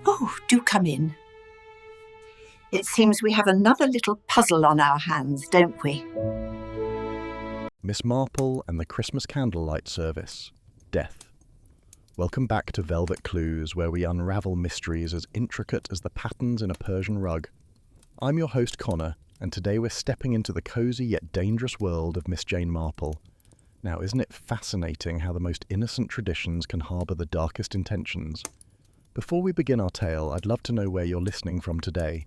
Oh, do come in. It seems we have another little puzzle on our hands, don't we? Miss Marple and the Christmas Candlelight Service. Death. Welcome back to Velvet Clues, where we unravel mysteries as intricate as the patterns in a Persian rug. I'm your host Connor, and today we're stepping into the cosy yet dangerous world of Miss Jane Marple. Now, isn't it fascinating how the most innocent traditions can harbour the darkest intentions? Before we begin our tale, I'd love to know where you're listening from today.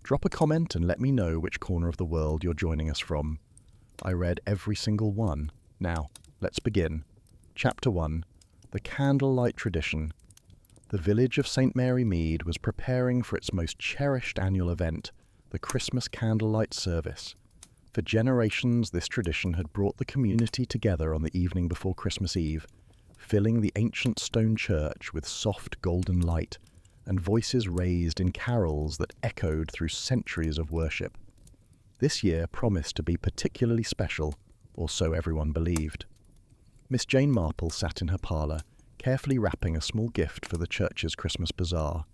Drop a comment and let me know which corner of the world you're joining us from. I read every single one. Now, let's begin. Chapter 1. The Candlelight Tradition. The village of St. Mary Mead was preparing for its most cherished annual event, the Christmas Candlelight Service. For generations, this tradition had brought the community together on the evening before Christmas Eve, filling the ancient stone church with soft golden light and voices raised in carols that echoed through centuries of worship. This year promised to be particularly special, or so everyone believed. Miss Jane Marple sat in her parlour, carefully wrapping a small gift for the church's Christmas bazaar.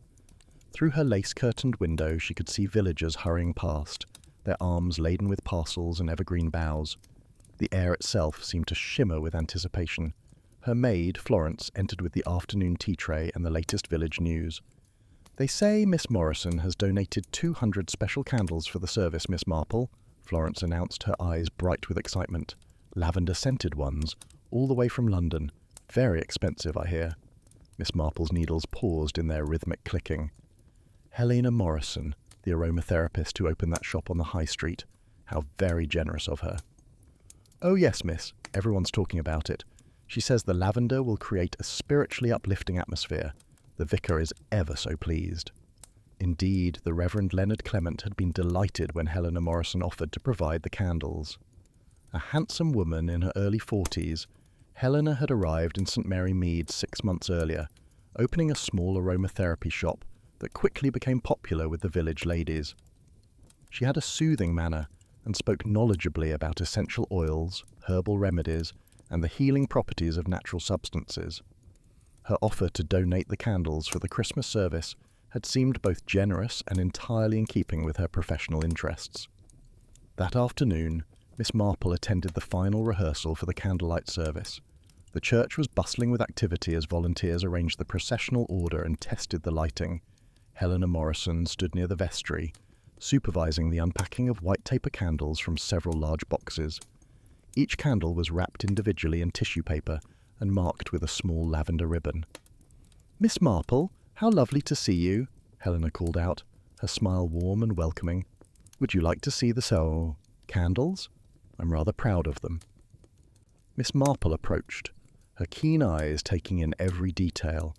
Through her lace-curtained window she could see villagers hurrying past, their arms laden with parcels and evergreen boughs. The air itself seemed to shimmer with anticipation. Her maid, Florence, entered with the afternoon tea tray and the latest village news. "They say Miss Morrison has donated 200 special candles for the service, Miss Marple," Florence announced, her eyes bright with excitement. "Lavender-scented ones, all the way from London. Very expensive, I hear." Miss Marple's needles paused in their rhythmic clicking. Helena Morrison, the aromatherapist who opened that shop on the high street. How very generous of her. "Oh yes, miss. Everyone's talking about it. She says the lavender will create a spiritually uplifting atmosphere. The vicar is ever so pleased." Indeed, the Reverend Leonard Clement had been delighted when Helena Morrison offered to provide the candles. A handsome woman in her early 40s, Helena had arrived in St. Mary Mead 6 months earlier, opening a small aromatherapy shop that quickly became popular with the village ladies. She had a soothing manner and spoke knowledgeably about essential oils, herbal remedies, and the healing properties of natural substances. Her offer to donate the candles for the Christmas service had seemed both generous and entirely in keeping with her professional interests. That afternoon, Miss Marple attended the final rehearsal for the candlelight service. The church was bustling with activity as volunteers arranged the processional order and tested the lighting. Helena Morrison stood near the vestry, supervising the unpacking of white taper candles from several large boxes. Each candle was wrapped individually in tissue paper and marked with a small lavender ribbon. "Miss Marple, how lovely to see you," Helena called out, her smile warm and welcoming. "Would you like to see the candles? I'm rather proud of them." Miss Marple approached, her keen eyes taking in every detail.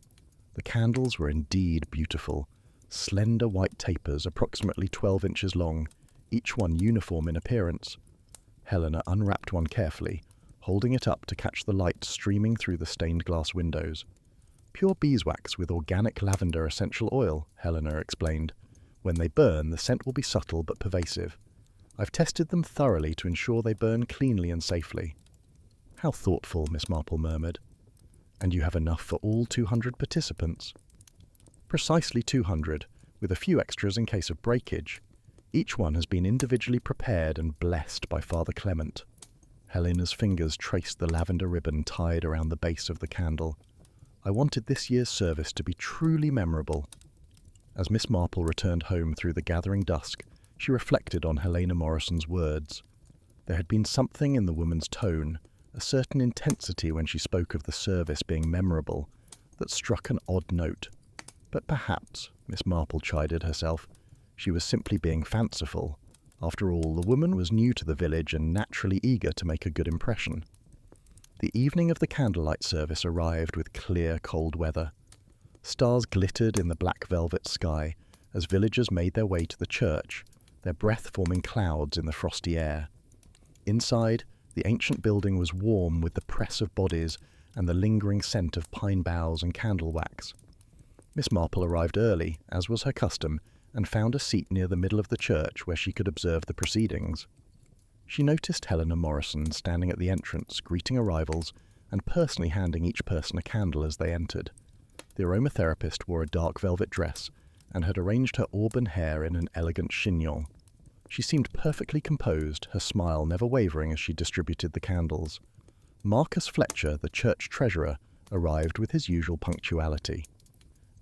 The candles were indeed beautiful, slender white tapers approximately 12 inches long, each one uniform in appearance. Helena unwrapped one carefully, holding it up to catch the light streaming through the stained glass windows. "Pure beeswax with organic lavender essential oil," Helena explained. "When they burn, the scent will be subtle but pervasive. I've tested them thoroughly to ensure they burn cleanly and safely." "How thoughtful," Miss Marple murmured. "And you have enough for all 200 participants?" "Precisely 200, with a few extras in case of breakage. Each one has been individually prepared and blessed by Father Clement." Helena's fingers traced the lavender ribbon tied around the base of the candle. "I wanted this year's service to be truly memorable." As Miss Marple returned home through the gathering dusk, she reflected on Helena Morrison's words. There had been something in the woman's tone, a certain intensity when she spoke of the service being memorable, that struck an odd note. But perhaps, Miss Marple chided herself, she was simply being fanciful. After all, the woman was new to the village and naturally eager to make a good impression. The evening of the candlelight service arrived with clear, cold weather. Stars glittered in the black velvet sky as villagers made their way to the church, their breath forming clouds in the frosty air. Inside, the ancient building was warm with the press of bodies and the lingering scent of pine boughs and candle wax. Miss Marple arrived early, as was her custom, and found a seat near the middle of the church where she could observe the proceedings. She noticed Helena Morrison standing at the entrance, greeting arrivals and personally handing each person a candle as they entered. The aromatherapist wore a dark velvet dress and had arranged her auburn hair in an elegant chignon. She seemed perfectly composed, her smile never wavering as she distributed the candles. Marcus Fletcher, the church treasurer, arrived with his usual punctuality.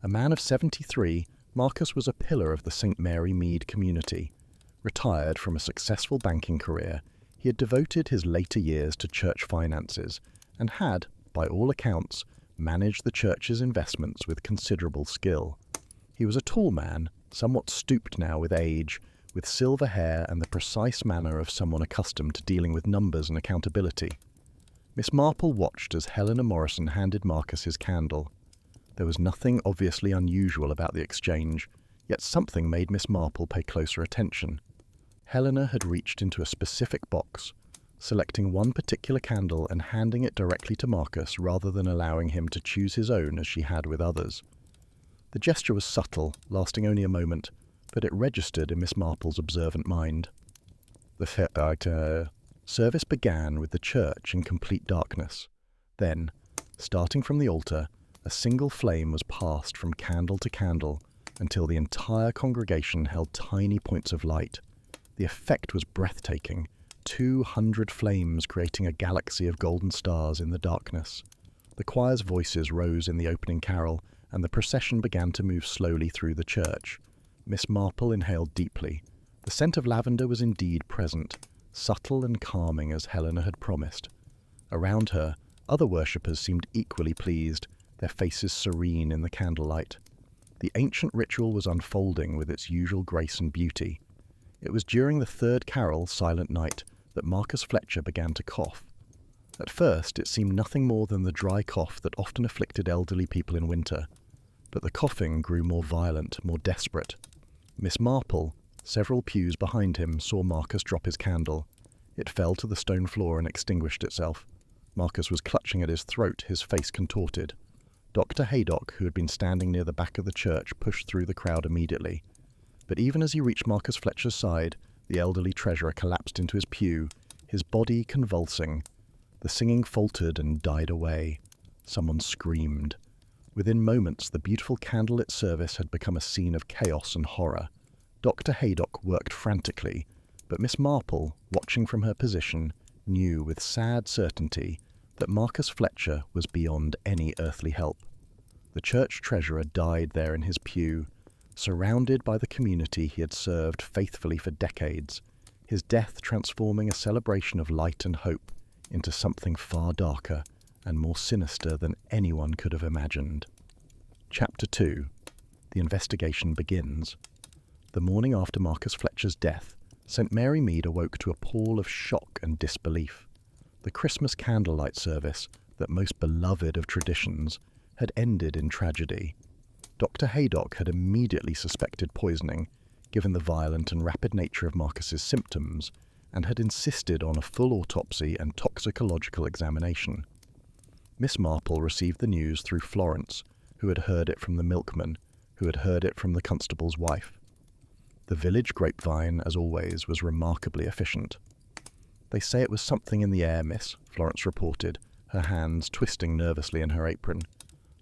A man of 73, Marcus was a pillar of the St. Mary Mead community. Retired from a successful banking career, he had devoted his later years to church finances and had, by all accounts, managed the church's investments with considerable skill. He was a tall man, somewhat stooped now with age, with silver hair and the precise manner of someone accustomed to dealing with numbers and accountability. Miss Marple watched as Helena Morrison handed Marcus his candle. There was nothing obviously unusual about the exchange, yet something made Miss Marple pay closer attention. Helena had reached into a specific box, selecting one particular candle and handing it directly to Marcus rather than allowing him to choose his own as she had with others. The gesture was subtle, lasting only a moment, but it registered in Miss Marple's observant mind. The service began with the church in complete darkness. Then, starting from the altar, a single flame was passed from candle to candle until the entire congregation held tiny points of light. The effect was breathtaking, 200 flames creating a galaxy of golden stars in the darkness. The choir's voices rose in the opening carol, and the procession began to move slowly through the church. Miss Marple inhaled deeply. The scent of lavender was indeed present, subtle and calming as Helena had promised. Around her, other worshippers seemed equally pleased, their faces serene in the candlelight. The ancient ritual was unfolding with its usual grace and beauty. It was during the third carol, Silent Night, that Marcus Fletcher began to cough. At first, it seemed nothing more than the dry cough that often afflicted elderly people in winter. But the coughing grew more violent, more desperate. Miss Marple, several pews behind him, saw Marcus drop his candle. It fell to the stone floor and extinguished itself. Marcus was clutching at his throat, his face contorted. Dr. Haydock, who had been standing near the back of the church, pushed through the crowd immediately. But even as he reached Marcus Fletcher's side, the elderly treasurer collapsed into his pew, his body convulsing. The singing faltered and died away. Someone screamed. Within moments, the beautiful candlelit service had become a scene of chaos and horror. Dr. Haydock worked frantically, but Miss Marple, watching from her position, knew with sad certainty that Marcus Fletcher was beyond any earthly help. The church treasurer died there in his pew, surrounded by the community he had served faithfully for decades, his death transforming a celebration of light and hope into something far darker and more sinister than anyone could have imagined. Chapter 2. The investigation begins. The morning after Marcus Fletcher's death, St. Mary Mead awoke to a pall of shock and disbelief. The Christmas candlelight service, that most beloved of traditions, had ended in tragedy. Dr. Haydock had immediately suspected poisoning, given the violent and rapid nature of Marcus's symptoms, and had insisted on a full autopsy and toxicological examination. Miss Marple received the news through Florence, who had heard it from the milkman, who had heard it from the constable's wife. The village grapevine, as always, was remarkably efficient. "They say it was something in the air, miss," Florence reported, her hands twisting nervously in her apron.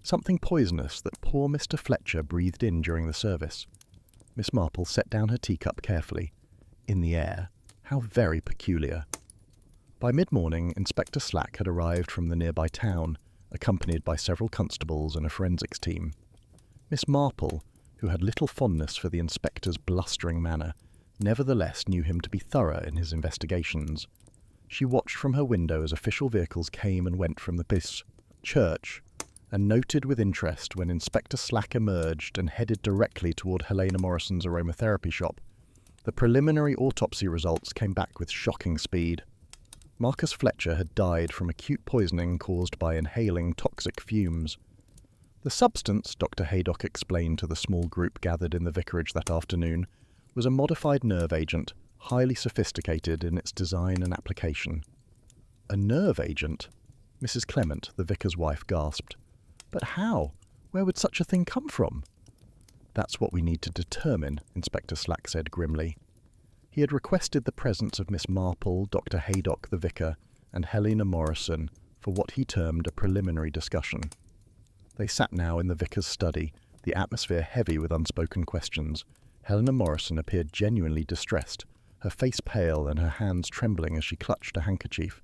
"Something poisonous that poor Mr. Fletcher breathed in during the service." Miss Marple set down her teacup carefully. In the air. How very peculiar. By mid-morning, Inspector Slack had arrived from the nearby town, accompanied by several constables and a forensics team. Miss Marple, who had little fondness for the inspector's blustering manner, nevertheless knew him to be thorough in his investigations. She watched from her window as official vehicles came and went from the church, and noted with interest when Inspector Slack emerged and headed directly toward Helena Morrison's aromatherapy shop. The preliminary autopsy results came back with shocking speed. Marcus Fletcher had died from acute poisoning caused by inhaling toxic fumes. The substance, Dr. Haydock explained to the small group gathered in the vicarage that afternoon, was a modified nerve agent, highly sophisticated in its design and application. A nerve agent? Mrs. Clement, the vicar's wife, gasped. But how? Where would such a thing come from? That's what we need to determine, Inspector Slack said grimly. He had requested the presence of Miss Marple, Dr. Haydock the vicar, and Helena Morrison for what he termed a preliminary discussion. They sat now in the vicar's study, the atmosphere heavy with unspoken questions. Helena Morrison appeared genuinely distressed, her face pale and her hands trembling as she clutched a handkerchief.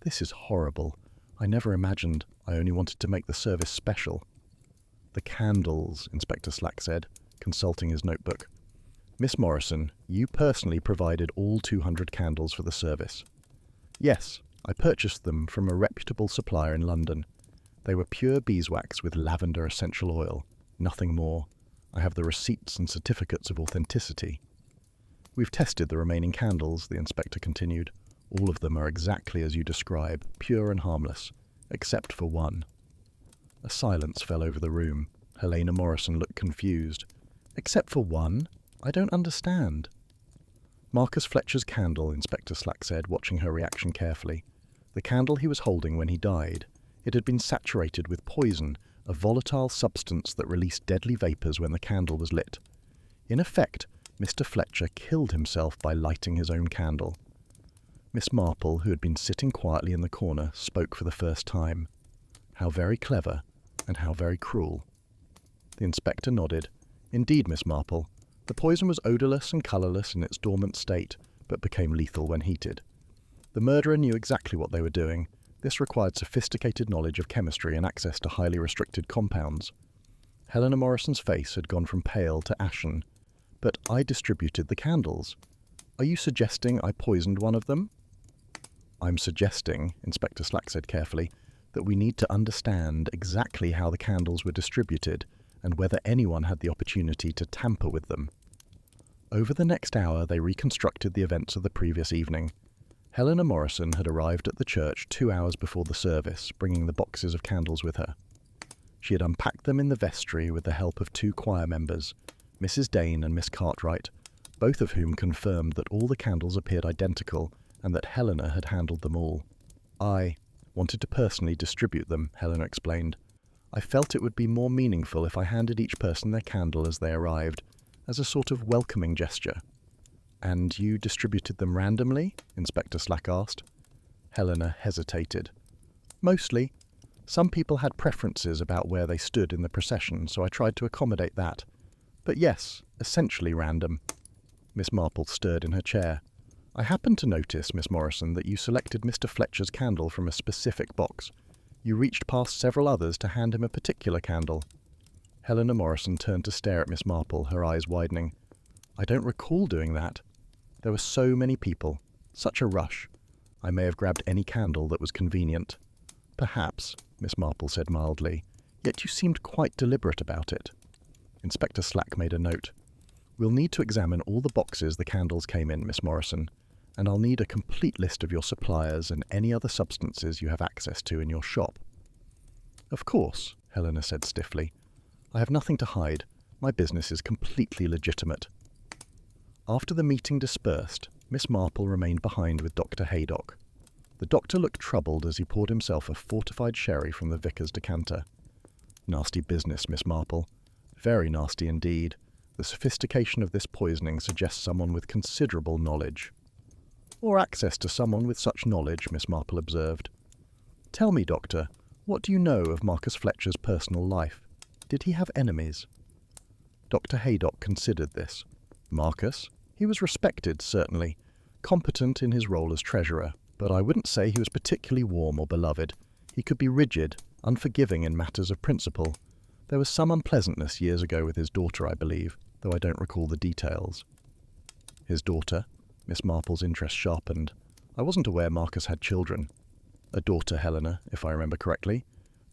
"This is horrible. I never imagined. I only wanted to make the service special." "The candles," Inspector Slack said, consulting his notebook. "Miss Morrison, you personally provided all 200 candles for the service." "Yes, I purchased them from a reputable supplier in London. They were pure beeswax with lavender essential oil, nothing more. I have the receipts and certificates of authenticity." "We've tested the remaining candles," the inspector continued. "All of them are exactly as you describe, pure and harmless, except for one." A silence fell over the room. Helena Morrison looked confused. "Except for one? I don't understand." "Marcus Fletcher's candle," Inspector Slack said, watching her reaction carefully. "The candle he was holding when he died. It had been saturated with poison, a volatile substance that released deadly vapours when the candle was lit. In effect, Mr. Fletcher killed himself by lighting his own candle." Miss Marple, who had been sitting quietly in the corner, spoke for the first time. "How very clever, and how very cruel." The inspector nodded. "Indeed, Miss Marple. The poison was odourless and colourless in its dormant state, but became lethal when heated. The murderer knew exactly what they were doing. This required sophisticated knowledge of chemistry and access to highly restricted compounds." Helena Morrison's face had gone from pale to ashen. "But I distributed the candles. Are you suggesting I poisoned one of them?" "I'm suggesting," Inspector Slack said carefully, "that we need to understand exactly how the candles were distributed and whether anyone had the opportunity to tamper with them." Over the next hour they reconstructed the events of the previous evening. Helena Morrison had arrived at the church 2 hours before the service, bringing the boxes of candles with her. She had unpacked them in the vestry with the help of 2 choir members, Mrs. Dane and Miss Cartwright, both of whom confirmed that all the candles appeared identical and that Helena had handled them all. "I wanted to personally distribute them," Helena explained. "I felt it would be more meaningful if I handed each person their candle as they arrived, as a sort of welcoming gesture." "And you distributed them randomly?" Inspector Slack asked. Helena hesitated. "Mostly. Some people had preferences about where they stood in the procession, so I tried to accommodate that. But yes, essentially random." Miss Marple stirred in her chair. "I happened to notice, Miss Morrison, that you selected Mr. Fletcher's candle from a specific box. You reached past several others to hand him a particular candle." Helena Morrison turned to stare at Miss Marple, her eyes widening. "I don't recall doing that. There were so many people. Such a rush. I may have grabbed any candle that was convenient." "Perhaps," Miss Marple said mildly. "Yet you seemed quite deliberate about it." Inspector Slack made a note. "We'll need to examine all the boxes the candles came in, Miss Morrison, and I'll need a complete list of your suppliers and any other substances you have access to in your shop." "Of course," Helena said stiffly. "I have nothing to hide. My business is completely legitimate." After the meeting dispersed, Miss Marple remained behind with Dr. Haydock. The doctor looked troubled as he poured himself a fortified sherry from the vicar's decanter. "Nasty business, Miss Marple. Very nasty indeed. The sophistication of this poisoning suggests someone with considerable knowledge." "Or access to someone with such knowledge," Miss Marple observed. "Tell me, Doctor, what do you know of Marcus Fletcher's personal life? Did he have enemies?" Dr. Haydock considered this. "Marcus? He was respected, certainly. Competent in his role as treasurer, but I wouldn't say he was particularly warm or beloved. He could be rigid, unforgiving in matters of principle. There was some unpleasantness years ago with his daughter, I believe, though I don't recall the details." "His daughter?" Miss Marple's interest sharpened. "I wasn't aware Marcus had children." "A daughter, Helena, if I remember correctly.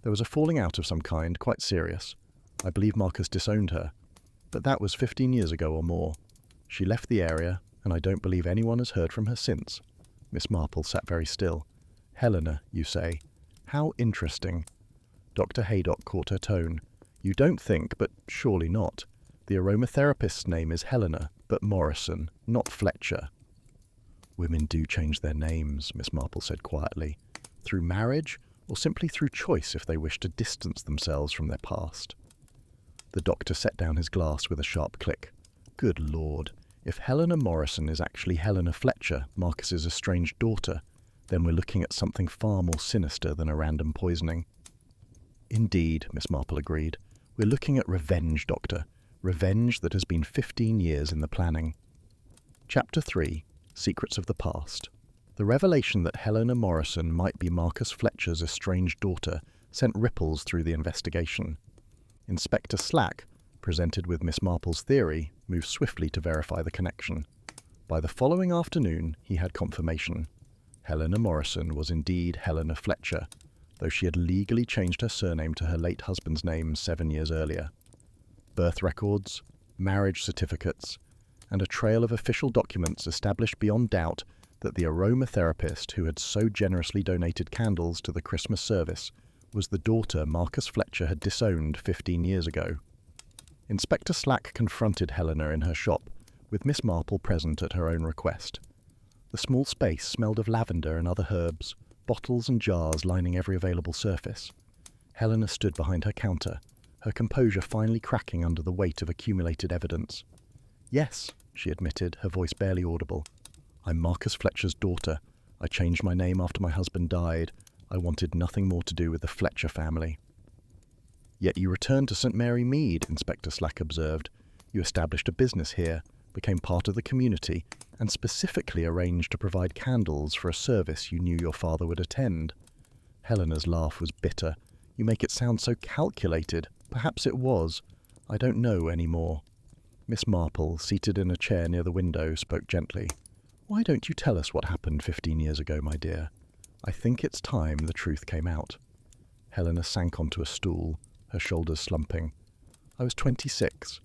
There was a falling out of some kind, quite serious. I believe Marcus disowned her. But that was 15 years ago or more. She left the area, and I don't believe anyone has heard from her since." Miss Marple sat very still. "Helena, you say? How interesting." Dr. Haydock caught her tone. "You don't think, but surely not. The aromatherapist's name is Helena, but Morrison, not Fletcher." "Women do change their names," Miss Marple said quietly. "Through marriage, or simply through choice if they wish to distance themselves from their past." The doctor set down his glass with a sharp click. "Good Lord, if Helena Morrison is actually Helena Fletcher, Marcus's estranged daughter, then we're looking at something far more sinister than a random poisoning." Indeed, Miss Marple agreed. We're looking at revenge, Doctor. Revenge that has been 15 years in the planning. Chapter 3. Secrets of the Past. The revelation that Helena Morrison might be Marcus Fletcher's estranged daughter sent ripples through the investigation. Inspector Slack, presented with Miss Marple's theory, moved swiftly to verify the connection. By the following afternoon, he had confirmation. Helena Morrison was indeed Helena Fletcher, though she had legally changed her surname to her late husband's name 7 years earlier. Birth records, marriage certificates, and a trail of official documents established beyond doubt that the aromatherapist who had so generously donated candles to the Christmas service was the daughter Marcus Fletcher had disowned 15 years ago. Inspector Slack confronted Helena in her shop, with Miss Marple present at her own request. The small space smelled of lavender and other herbs, bottles and jars lining every available surface. Helena stood behind her counter, her composure finally cracking under the weight of accumulated evidence. "Yes," she admitted, her voice barely audible. "I'm Marcus Fletcher's daughter. I changed my name after my husband died. I wanted nothing more to do with the Fletcher family." "Yet you returned to St. Mary Mead," Inspector Slack observed. "You established a business here, became part of the community, and specifically arranged to provide candles for a service you knew your father would attend." Helena's laugh was bitter. "You make it sound so calculated. Perhaps it was. I don't know any more." Miss Marple, seated in a chair near the window, spoke gently. "Why don't you tell us what happened 15 years ago, my dear? I think it's time the truth came out." Helena sank onto a stool, her shoulders slumping. "I was 26.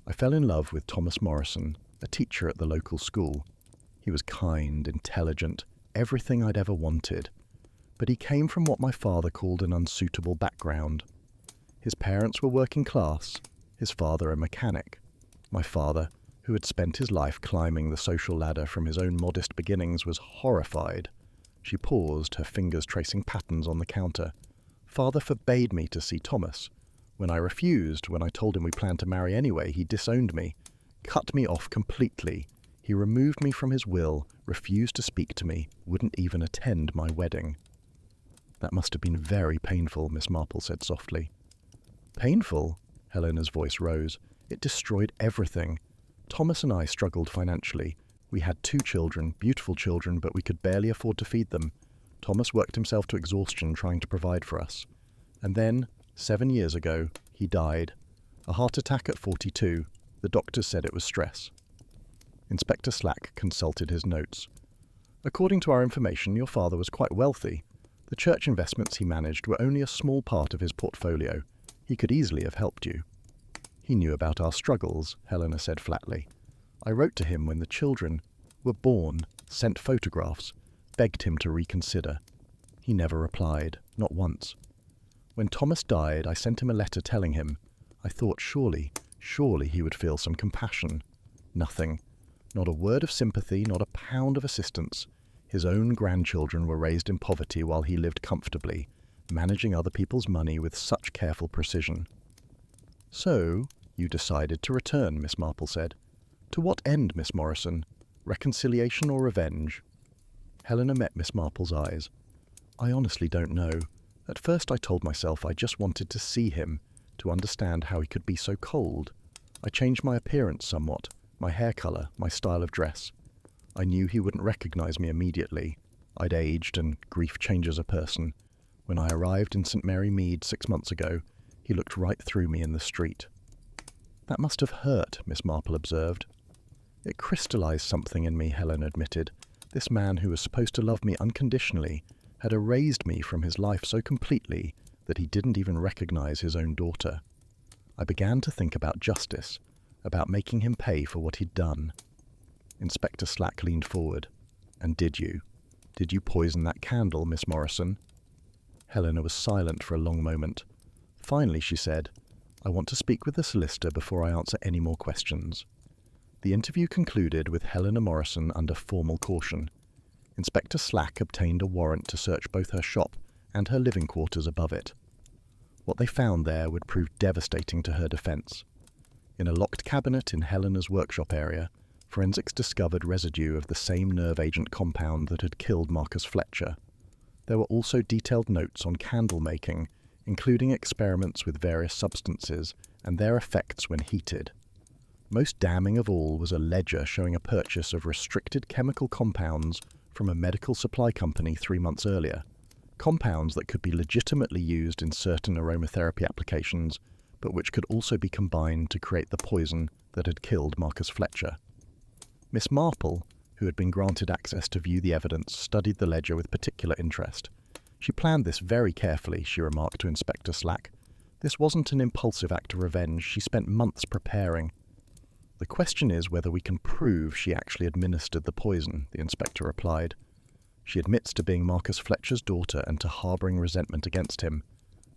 I fell in love with Thomas Morrison, a teacher at the local school. He was kind, intelligent, everything I'd ever wanted. But he came from what my father called an unsuitable background. His parents were working class, his father a mechanic. My father, who had spent his life climbing the social ladder from his own modest beginnings, was horrified." She paused, her fingers tracing patterns on the counter. "Father forbade me to see Thomas. When I refused, when I told him we planned to marry anyway, he disowned me, cut me off completely. He removed me from his will, refused to speak to me, wouldn't even attend my wedding." "That must have been very painful," Miss Marple said softly. "Painful?" Helena's voice rose. "It destroyed everything. Thomas and I struggled financially. We had 2 children, beautiful children, but we could barely afford to feed them. Thomas worked himself to exhaustion trying to provide for us. And then, 7 years ago, he died. A heart attack at 42. The doctors said it was stress." Inspector Slack consulted his notes. "According to our information, your father was quite wealthy. The church investments he managed were only a small part of his portfolio. He could easily have helped you." "He knew about our struggles," Helena said flatly. "I wrote to him when the children were born, sent photographs, begged him to reconsider. He never replied, not once. When Thomas died, I sent him a letter telling him. I thought surely he would feel some compassion. Nothing. Not a word of sympathy, not a pound of assistance. His own grandchildren were raised in poverty while he lived comfortably, managing other people's money with such careful precision." "So, you decided to return," Miss Marple said. "To what end, Miss Morrison? Reconciliation or revenge?" Helena met Miss Marple's eyes. "I honestly don't know. At first I told myself I just wanted to see him, to understand how he could be so cold. I changed my appearance somewhat, my hair colour, my style of dress. I knew he wouldn't recognize me immediately. I'd aged, and grief changes a person. When I arrived in St. Mary Mead 6 months ago, he looked right through me in the street." "That must have hurt," Miss Marple observed. "It crystallized something in me," Helen admitted. "This man who was supposed to love me unconditionally had erased me from his life so completely that he didn't even recognize his own daughter. I began to think about justice, about making him pay for what he'd done." Inspector Slack leaned forward. "And did you? Did you poison that candle, Miss Morrison?" Helena was silent for a long moment. Finally she said, "I want to speak with the solicitor before I answer any more questions." The interview concluded with Helena Morrison under formal caution. Inspector Slack obtained a warrant to search both her shop and her living quarters above it. What they found there would prove devastating to her defense. In a locked cabinet in Helena's workshop area, forensics discovered residue of the same nerve agent compound that had killed Marcus Fletcher. There were also detailed notes on candle making, including experiments with various substances and their effects when heated. Most damning of all was a ledger showing a purchase of restricted chemical compounds from a medical supply company 3 months earlier, compounds that could be legitimately used in certain aromatherapy applications, but which could also be combined to create the poison that had killed Marcus Fletcher. Miss Marple, who had been granted access to view the evidence, studied the ledger with particular interest. She planned this very carefully, she remarked to Inspector Slack. This wasn't an impulsive act of revenge. She spent months preparing. The question is whether we can prove she actually administered the poison, the inspector replied. She admits to being Marcus Fletcher's daughter and to harbouring resentment against him,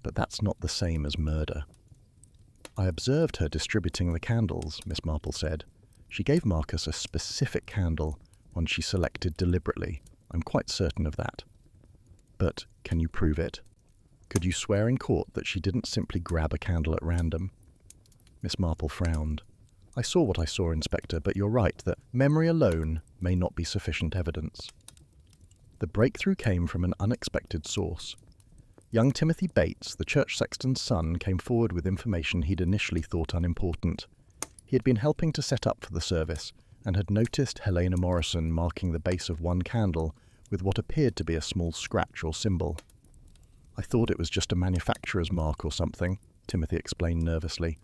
but that's not the same as murder. I observed her distributing the candles, Miss Marple said. She gave Marcus a specific candle, one she selected deliberately. I'm quite certain of that. But can you prove it? Could you swear in court that she didn't simply grab a candle at random? Miss Marple frowned. I saw what I saw, Inspector, but you're right that memory alone may not be sufficient evidence. The breakthrough came from an unexpected source. Young Timothy Bates, the church sexton's son, came forward with information he'd initially thought unimportant. He had been helping to set up for the service and had noticed Helena Morrison marking the base of one candle with what appeared to be a small scratch or symbol. I thought it was just a manufacturer's mark or something, Timothy explained nervously,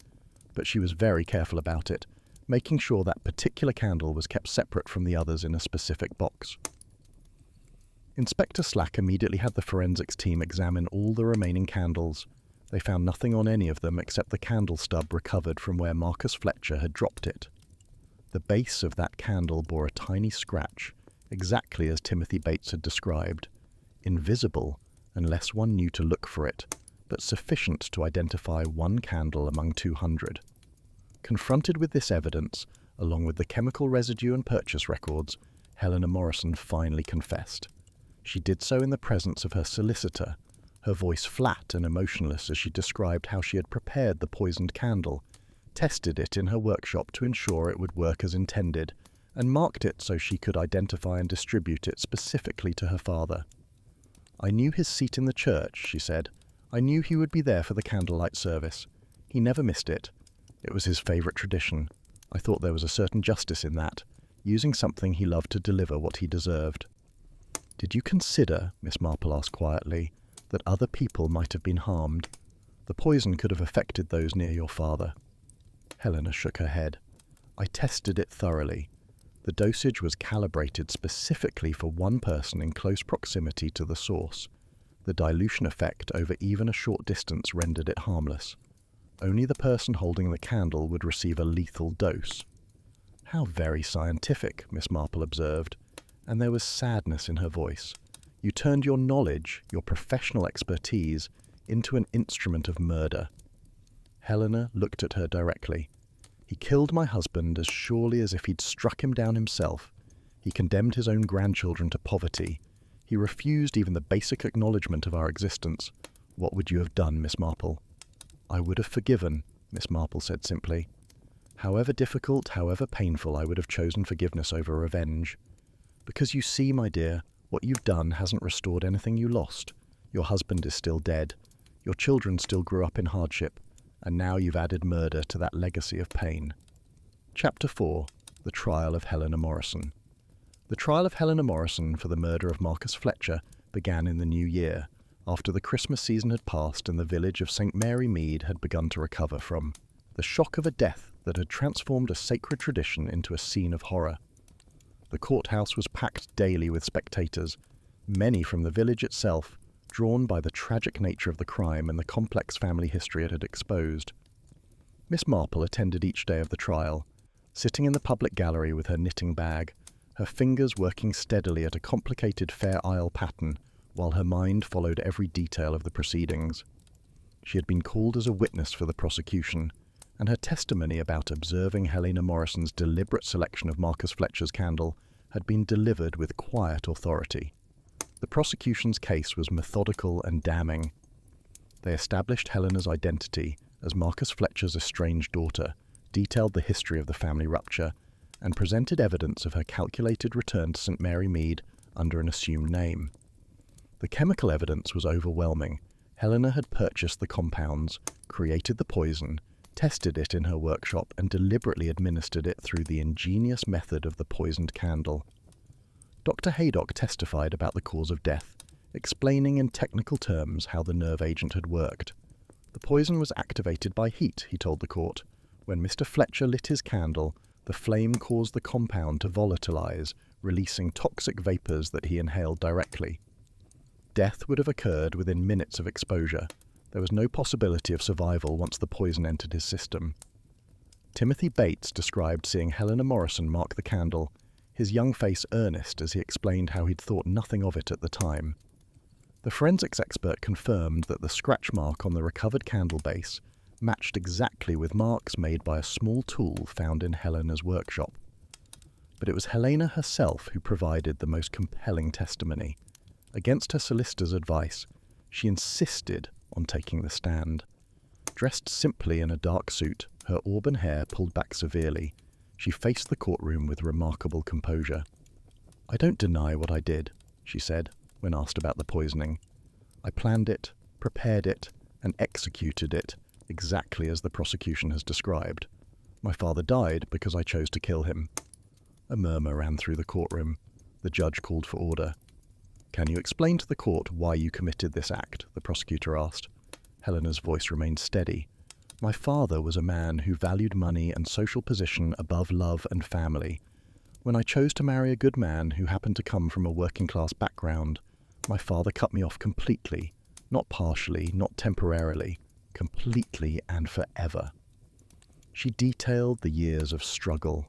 but she was very careful about it, making sure that particular candle was kept separate from the others in a specific box. Inspector Slack immediately had the forensics team examine all the remaining candles. They found nothing on any of them except the candle stub recovered from where Marcus Fletcher had dropped it. The base of that candle bore a tiny scratch, exactly as Timothy Bates had described, invisible unless one knew to look for it, but sufficient to identify one candle among 200. Confronted with this evidence, along with the chemical residue and purchase records, Helena Morrison finally confessed. She did so in the presence of her solicitor, her voice flat and emotionless as she described how she had prepared the poisoned candle, tested it in her workshop to ensure it would work as intended, and marked it so she could identify and distribute it specifically to her father. I knew his seat in the church, she said. I knew he would be there for the candlelight service. He never missed it. It was his favourite tradition. I thought there was a certain justice in that, using something he loved to deliver what he deserved. Did you consider, Miss Marple asked quietly, that other people might have been harmed? The poison could have affected those near your father. Helena shook her head. I tested it thoroughly. The dosage was calibrated specifically for one person in close proximity to the source. The dilution effect over even a short distance rendered it harmless. Only the person holding the candle would receive a lethal dose. How very scientific, Miss Marple observed, and there was sadness in her voice. You turned your knowledge, your professional expertise, into an instrument of murder. Helena looked at her directly. He killed my husband as surely as if he'd struck him down himself. He condemned his own grandchildren to poverty. He refused even the basic acknowledgement of our existence. What would you have done, Miss Marple? I would have forgiven, Miss Marple said simply. However difficult, however painful, I would have chosen forgiveness over revenge. Because you see, my dear, what you've done hasn't restored anything you lost. Your husband is still dead. Your children still grew up in hardship. And now you've added murder to that legacy of pain. Chapter 4. The Trial of Helena Morrison. The trial of Helena Morrison for the murder of Marcus Fletcher began in the new year, after the Christmas season had passed and the village of St. Mary Mead had begun to recover from the shock of a death that had transformed a sacred tradition into a scene of horror. The courthouse was packed daily with spectators, many from the village itself, drawn by the tragic nature of the crime and the complex family history it had exposed. Miss Marple attended each day of the trial, sitting in the public gallery with her knitting bag, her fingers working steadily at a complicated Fair Isle pattern, while her mind followed every detail of the proceedings. She had been called as a witness for the prosecution, and her testimony about observing Helena Morrison's deliberate selection of Marcus Fletcher's candle had been delivered with quiet authority. The prosecution's case was methodical and damning. They established Helena's identity as Marcus Fletcher's estranged daughter, detailed the history of the family rupture, and presented evidence of her calculated return to St. Mary Mead under an assumed name. The chemical evidence was overwhelming, Helena had purchased the compounds, created the poison, tested it in her workshop, and deliberately administered it through the ingenious method of the poisoned candle. Dr. Haydock testified about the cause of death, explaining in technical terms how the nerve agent had worked. The poison was activated by heat, he told the court. When Mr. Fletcher lit his candle, the flame caused the compound to volatilize, releasing toxic vapors that he inhaled directly. Death would have occurred within minutes of exposure. There was no possibility of survival once the poison entered his system. Timothy Bates described seeing Helena Morrison mark the candle, his young face earnest as he explained how he'd thought nothing of it at the time. The forensics expert confirmed that the scratch mark on the recovered candle base matched exactly with marks made by a small tool found in Helena's workshop. But it was Helena herself who provided the most compelling testimony. Against her solicitor's advice, she insisted on taking the stand. Dressed simply in a dark suit, her auburn hair pulled back severely, she faced the courtroom with remarkable composure. "I don't deny what I did," she said, when asked about the poisoning. "I planned it, prepared it, and executed it exactly as the prosecution has described. My father died because I chose to kill him." A murmur ran through the courtroom. The judge called for order. "Can you explain to the court why you committed this act?" the prosecutor asked. Helena's voice remained steady. "My father was a man who valued money and social position above love and family. When I chose to marry a good man who happened to come from a working-class background, my father cut me off completely, not partially, not temporarily, completely and forever." She detailed the years of struggle,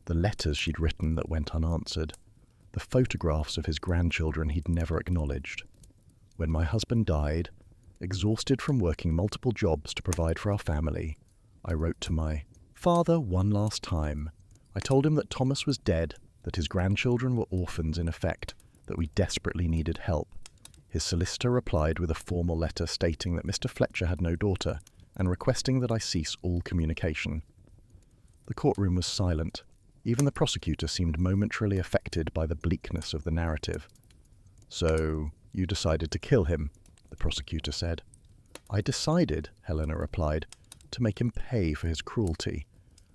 the letters she'd written that went unanswered, the photographs of his grandchildren he'd never acknowledged. "When my husband died, exhausted from working multiple jobs to provide for our family, I wrote to my father one last time. I told him that Thomas was dead, that his grandchildren were orphans in effect, that we desperately needed help. His solicitor replied with a formal letter stating that Mr. Fletcher had no daughter and requesting that I cease all communication." The courtroom was silent. Even the prosecutor seemed momentarily affected by the bleakness of the narrative. "So, you decided to kill him?" the prosecutor said. "I decided," Helena replied, "to make him pay for his cruelty.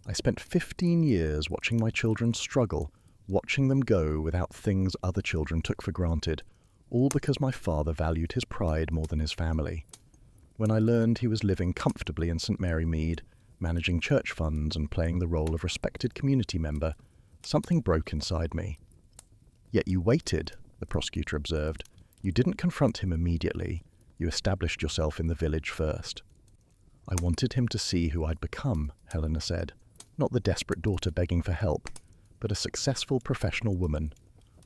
I spent 15 years watching my children struggle, watching them go without things other children took for granted, all because my father valued his pride more than his family. When I learned he was living comfortably in St. Mary Mead, managing church funds and playing the role of respected community member, something broke inside me." "Yet you waited," the prosecutor observed. "You didn't confront him immediately. You established yourself in the village first." "I wanted him to see who I'd become," Helena said. "Not the desperate daughter begging for help, but a successful professional woman.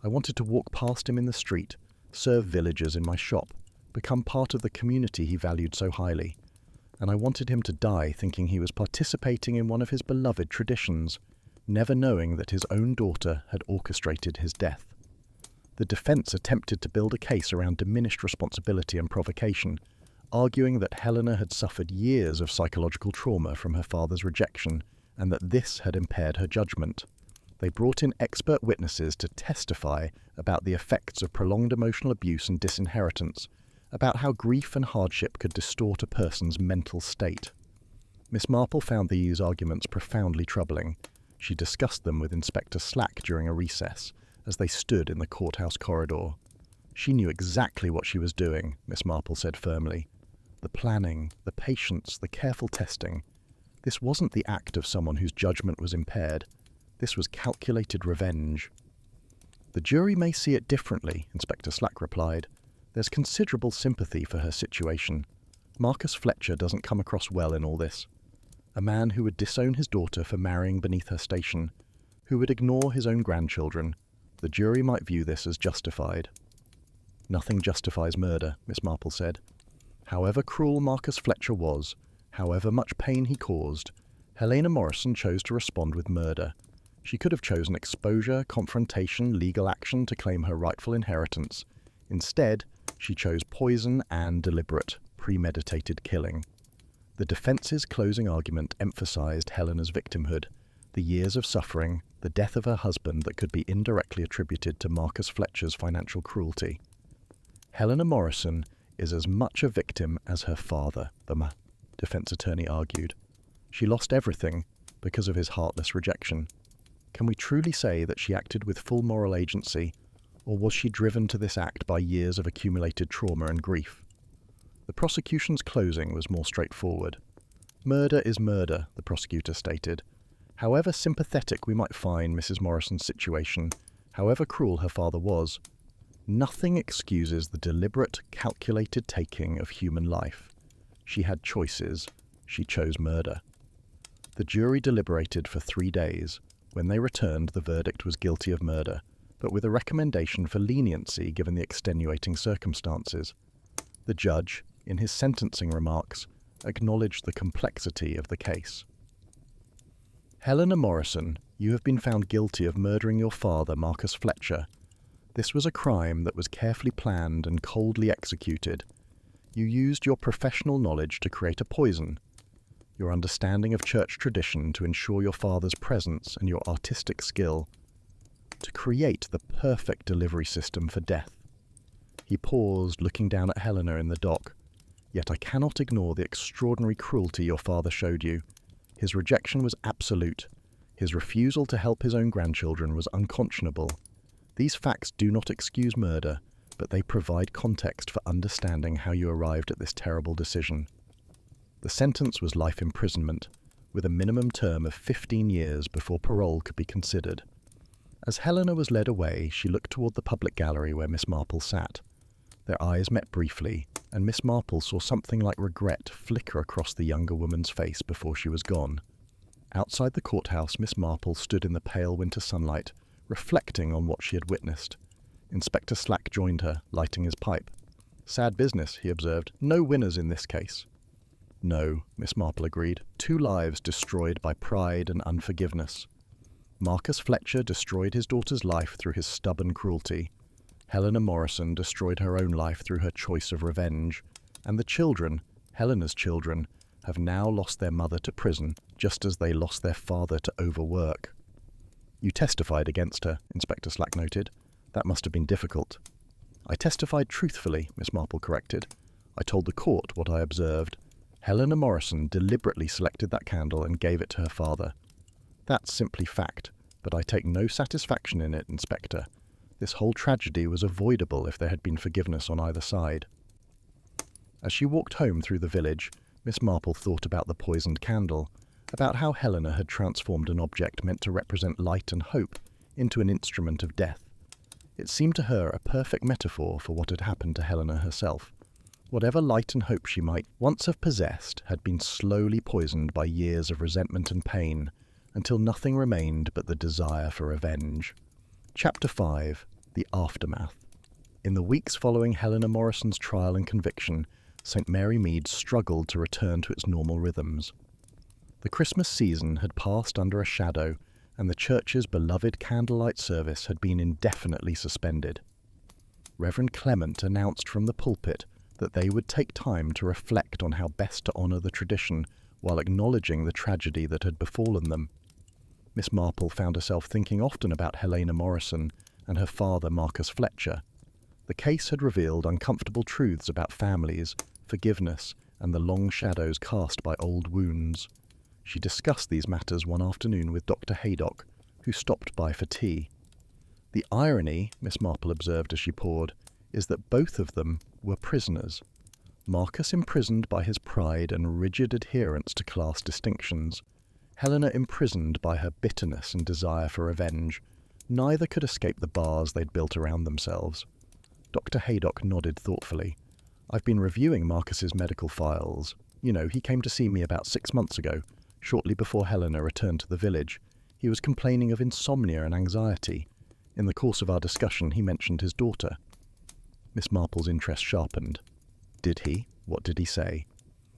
I wanted to walk past him in the street, serve villagers in my shop, become part of the community he valued so highly. And I wanted him to die thinking he was participating in one of his beloved traditions, never knowing that his own daughter had orchestrated his death." The defense attempted to build a case around diminished responsibility and provocation, arguing that Helena had suffered years of psychological trauma from her father's rejection and that this had impaired her judgment. They brought in expert witnesses to testify about the effects of prolonged emotional abuse and disinheritance, about how grief and hardship could distort a person's mental state. Miss Marple found these arguments profoundly troubling. She discussed them with Inspector Slack during a recess, as they stood in the courthouse corridor. "She knew exactly what she was doing," Miss Marple said firmly. "The planning, the patience, the careful testing. This wasn't the act of someone whose judgment was impaired. This was calculated revenge." "The jury may see it differently," Inspector Slack replied. "There's considerable sympathy for her situation. Marcus Fletcher doesn't come across well in all this. A man who would disown his daughter for marrying beneath her station, who would ignore his own grandchildren. The jury might view this as justified." "Nothing justifies murder," Miss Marple said. "However cruel Marcus Fletcher was, however much pain he caused, Helena Morrison chose to respond with murder. She could have chosen exposure, confrontation, legal action to claim her rightful inheritance. Instead, she chose poison and deliberate, premeditated killing." The defense's closing argument emphasized Helena's victimhood, the years of suffering, the death of her husband that could be indirectly attributed to Marcus Fletcher's financial cruelty. Helena Morrison is as much a victim as her father, the defense attorney argued. She lost everything because of his heartless rejection. Can we truly say that she acted with full moral agency, or was she driven to this act by years of accumulated trauma and grief? The prosecution's closing was more straightforward. Murder is murder, the prosecutor stated. However sympathetic we might find Mrs. Morrison's situation, however cruel her father was, nothing excuses the deliberate, calculated taking of human life. She had choices. She chose murder. The jury deliberated for 3 days. When they returned, the verdict was guilty of murder, but with a recommendation for leniency given the extenuating circumstances. The judge, in his sentencing remarks, acknowledged the complexity of the case. Helena Morrison, you have been found guilty of murdering your father, Marcus Fletcher. This was a crime that was carefully planned and coldly executed. You used your professional knowledge to create a poison, your understanding of church tradition to ensure your father's presence, and your artistic skill to create the perfect delivery system for death. He paused, looking down at Helena in the dock. Yet I cannot ignore the extraordinary cruelty your father showed you. His rejection was absolute. His refusal to help his own grandchildren was unconscionable. These facts do not excuse murder, but they provide context for understanding how you arrived at this terrible decision. The sentence was life imprisonment, with a minimum term of 15 years before parole could be considered. As Helena was led away, she looked toward the public gallery where Miss Marple sat. Their eyes met briefly, and Miss Marple saw something like regret flicker across the younger woman's face before she was gone. Outside the courthouse, Miss Marple stood in the pale winter sunlight, reflecting on what she had witnessed. Inspector Slack joined her, lighting his pipe. "Sad business," he observed. "No winners in this case." "No," Miss Marple agreed. 2 lives destroyed by pride and unforgiveness. Marcus Fletcher destroyed his daughter's life through his stubborn cruelty. Helena Morrison destroyed her own life through her choice of revenge. And the children, Helena's children, have now lost their mother to prison, just as they lost their father to overwork. "You testified against her," Inspector Slack noted. "That must have been difficult." "I testified truthfully," Miss Marple corrected. "I told the court what I observed. Helena Morrison deliberately selected that candle and gave it to her father. That's simply fact, but I take no satisfaction in it, Inspector. This whole tragedy was avoidable if there had been forgiveness on either side." As she walked home through the village, Miss Marple thought about the poisoned candle, about how Helena had transformed an object meant to represent light and hope into an instrument of death. It seemed to her a perfect metaphor for what had happened to Helena herself. Whatever light and hope she might once have possessed had been slowly poisoned by years of resentment and pain, until nothing remained but the desire for revenge. Chapter 5. The Aftermath. In the weeks following Helena Morrison's trial and conviction, St. Mary Mead struggled to return to its normal rhythms. The Christmas season had passed under a shadow, and the church's beloved candlelight service had been indefinitely suspended. Reverend Clement announced from the pulpit that they would take time to reflect on how best to honour the tradition while acknowledging the tragedy that had befallen them. Miss Marple found herself thinking often about Helena Morrison and her father Marcus Fletcher. The case had revealed uncomfortable truths about families, forgiveness, and the long shadows cast by old wounds. She discussed these matters one afternoon with Dr. Haydock, who stopped by for tea. "The irony," Miss Marple observed as she poured, "is that both of them were prisoners. Marcus imprisoned by his pride and rigid adherence to class distinctions. Helena imprisoned by her bitterness and desire for revenge. Neither could escape the bars they'd built around themselves." Dr. Haydock nodded thoughtfully. "I've been reviewing Marcus's medical files. You know, he came to see me about 6 months ago, shortly before Helena returned to the village. He was complaining of insomnia and anxiety. In the course of our discussion, he mentioned his daughter." Miss Marple's interest sharpened. "Did he? What did he say?"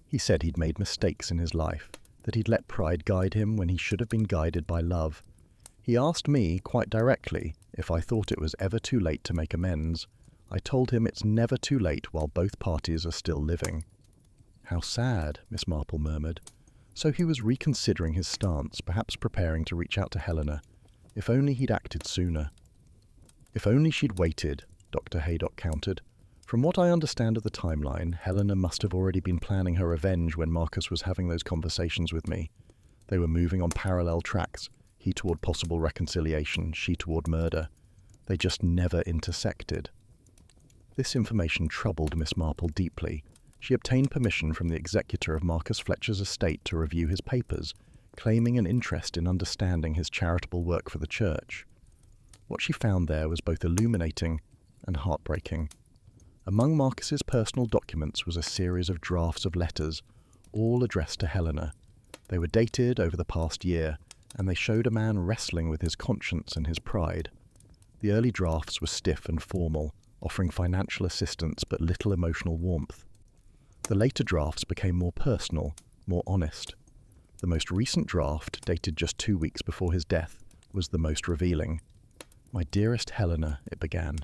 "He said he'd made mistakes in his life, that he'd let pride guide him when he should have been guided by love. He asked me, quite directly, if I thought it was ever too late to make amends. I told him it's never too late while both parties are still living." "How sad," Miss Marple murmured. So he was reconsidering his stance, perhaps preparing to reach out to Helena. If only he'd acted sooner. "If only she'd waited," Dr. Haydock countered. From what I understand of the timeline, Helena must have already been planning her revenge when Marcus was having those conversations with me. They were moving on parallel tracks, he toward possible reconciliation, she toward murder. They just never intersected. This information troubled Miss Marple deeply. She obtained permission from the executor of Marcus Fletcher's estate to review his papers, claiming an interest in understanding his charitable work for the church. What she found there was both illuminating and heartbreaking. Among Marcus's personal documents was a series of drafts of letters, all addressed to Helena. They were dated over the past year, and they showed a man wrestling with his conscience and his pride. The early drafts were stiff and formal, offering financial assistance but little emotional warmth. The later drafts became more personal, more honest. The most recent draft, dated just 2 weeks before his death, was the most revealing. "My dearest Helena," it began,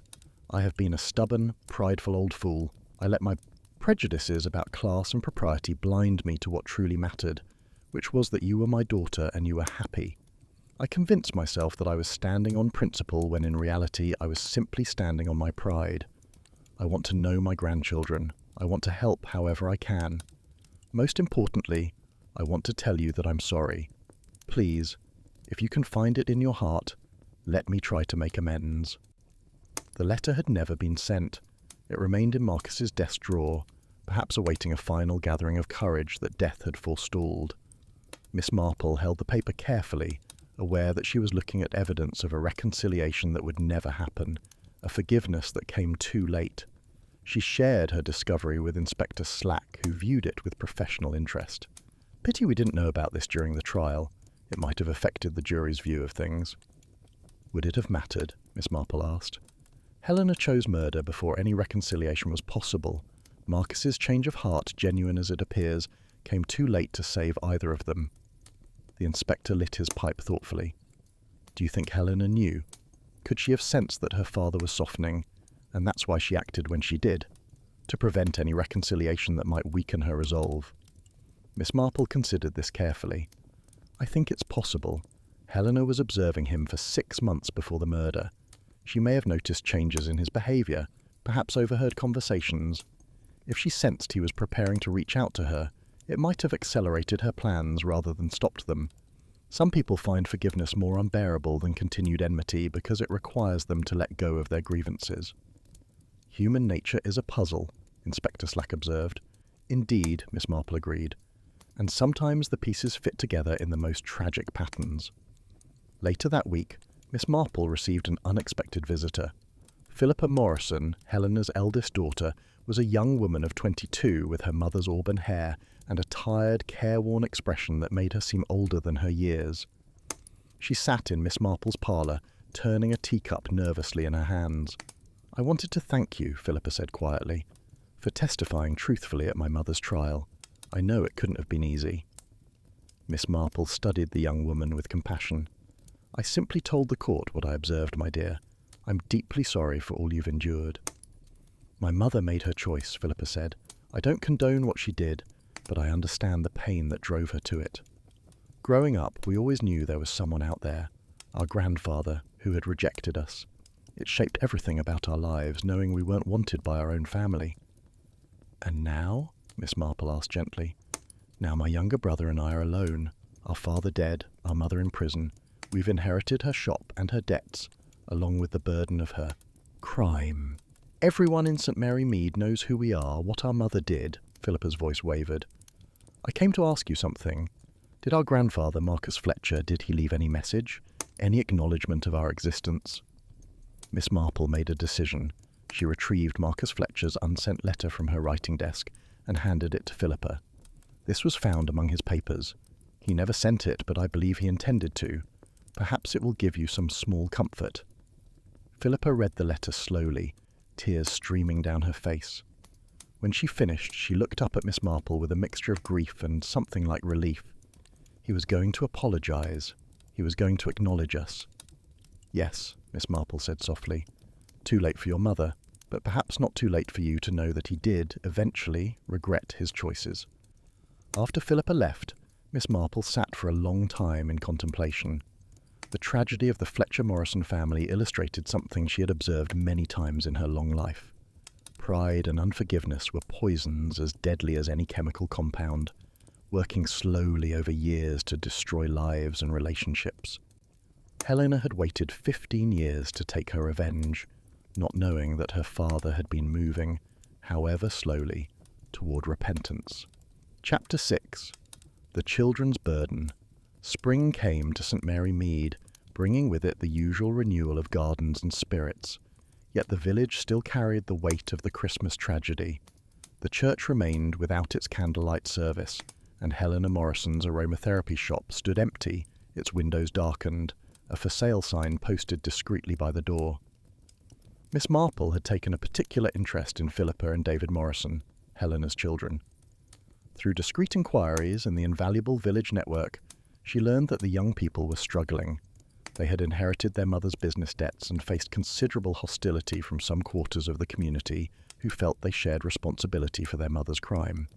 "I have been a stubborn, prideful old fool. I let my prejudices about class and propriety blind me to what truly mattered, which was that you were my daughter and you were happy. I convinced myself that I was standing on principle when in reality I was simply standing on my pride. I want to know my grandchildren. I want to help however I can. Most importantly, I want to tell you that I'm sorry. Please, if you can find it in your heart, let me try to make amends." The letter had never been sent. It remained in Marcus's desk drawer, perhaps awaiting a final gathering of courage that death had forestalled. Miss Marple held the paper carefully, aware that she was looking at evidence of a reconciliation that would never happen, a forgiveness that came too late. She shared her discovery with Inspector Slack, who viewed it with professional interest. Pity we didn't know about this during the trial. It might have affected the jury's view of things. Would it have mattered? Miss Marple asked. Helena chose murder before any reconciliation was possible. Marcus's change of heart, genuine as it appears, came too late to save either of them. The inspector lit his pipe thoughtfully. Do you think Helena knew? Could she have sensed that her father was softening, and that's why she acted when she did, to prevent any reconciliation that might weaken her resolve? Miss Marple considered this carefully. I think it's possible. Helena was observing him for 6 months before the murder. She may have noticed changes in his behaviour, perhaps overheard conversations. If she sensed he was preparing to reach out to her, it might have accelerated her plans rather than stopped them. Some people find forgiveness more unbearable than continued enmity because it requires them to let go of their grievances. Human nature is a puzzle, Inspector Slack observed. Indeed, Miss Marple agreed. And sometimes the pieces fit together in the most tragic patterns. Later that week, Miss Marple received an unexpected visitor. Philippa Morrison, Helena's eldest daughter, was a young woman of 22 with her mother's auburn hair and a tired, careworn expression that made her seem older than her years. She sat in Miss Marple's parlour, turning a teacup nervously in her hands. I wanted to thank you, Philippa said quietly, for testifying truthfully at my mother's trial. I know it couldn't have been easy. Miss Marple studied the young woman with compassion. I simply told the court what I observed, my dear. I'm deeply sorry for all you've endured. My mother made her choice, Philippa said. I don't condone what she did, but I understand the pain that drove her to it. Growing up, we always knew there was someone out there, our grandfather, who had rejected us. It shaped everything about our lives, knowing we weren't wanted by our own family. And now? Miss Marple asked gently. Now my younger brother and I are alone, our father dead, our mother in prison. We've inherited her shop and her debts, along with the burden of her crime. Everyone in St. Mary Mead knows who we are, what our mother did, Philippa's voice wavered. I came to ask you something. Did our grandfather, Marcus Fletcher, did he leave any message? Any acknowledgement of our existence? Miss Marple made a decision. She retrieved Marcus Fletcher's unsent letter from her writing desk and handed it to Philippa. This was found among his papers. He never sent it, but I believe he intended to. Perhaps it will give you some small comfort. Philippa read the letter slowly, tears streaming down her face. When she finished, she looked up at Miss Marple with a mixture of grief and something like relief. He was going to apologize. He was going to acknowledge us. Yes, Miss Marple said softly. Too late for your mother, but perhaps not too late for you to know that he did, eventually, regret his choices. After Philippa left, Miss Marple sat for a long time in contemplation. The tragedy of the Fletcher Morrison family illustrated something she had observed many times in her long life. Pride and unforgiveness were poisons as deadly as any chemical compound, working slowly over years to destroy lives and relationships. Helena had waited 15 years to take her revenge, not knowing that her father had been moving, however slowly, toward repentance. Chapter 6. The Children's Burden. Spring came to St. Mary Mead, bringing with it the usual renewal of gardens and spirits. Yet the village still carried the weight of the Christmas tragedy. The church remained without its candlelight service, and Helena Morrison's aromatherapy shop stood empty, its windows darkened, a for sale sign posted discreetly by the door. Miss Marple had taken a particular interest in Philippa and David Morrison, Helena's children. Through discreet inquiries and the invaluable village network, she learned that the young people were struggling. They had inherited their mother's business debts and faced considerable hostility from some quarters of the community who felt they shared responsibility for their mother's crime.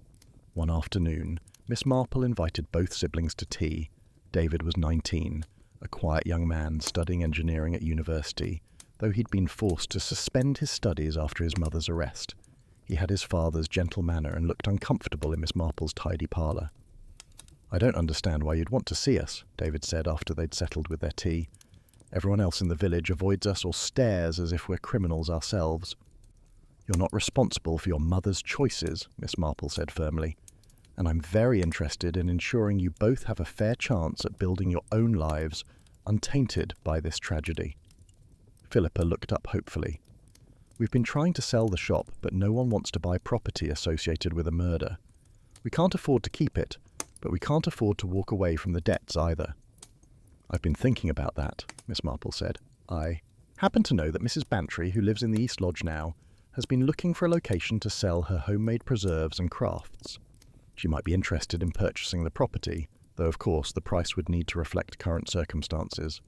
One afternoon, Miss Marple invited both siblings to tea. David was 19, a quiet young man studying engineering at university, though he'd been forced to suspend his studies after his mother's arrest. He had his father's gentle manner and looked uncomfortable in Miss Marple's tidy parlour. "I don't understand why you'd want to see us," David said after they'd settled with their tea. "Everyone else in the village avoids us or stares as if we're criminals ourselves." "You're not responsible for your mother's choices," Miss Marple said firmly, "and I'm very interested in ensuring you both have a fair chance at building your own lives untainted by this tragedy." Philippa looked up hopefully. "We've been trying to sell the shop, but no one wants to buy property associated with a murder. We can't afford to keep it, but we can't afford to walk away from the debts either." "I've been thinking about that," Miss Marple said. "I happen to know that Mrs. Bantry, who lives in the East Lodge now, has been looking for a location to sell her homemade preserves and crafts. She might be interested in purchasing the property, though of course the price would need to reflect current circumstances."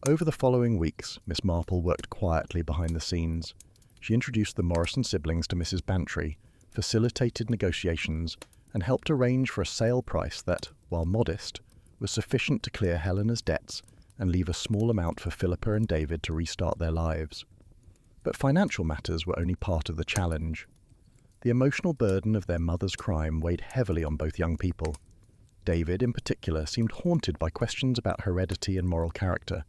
Over the following weeks, Miss Marple worked quietly behind the scenes. She introduced the Morrison siblings to Mrs. Bantry, facilitated negotiations, and helped arrange for a sale price that, while modest, was sufficient to clear Helena's debts and leave a small amount for Philippa and David to restart their lives. But financial matters were only part of the challenge. The emotional burden of their mother's crime weighed heavily on both young people. David, in particular, seemed haunted by questions about heredity and moral character.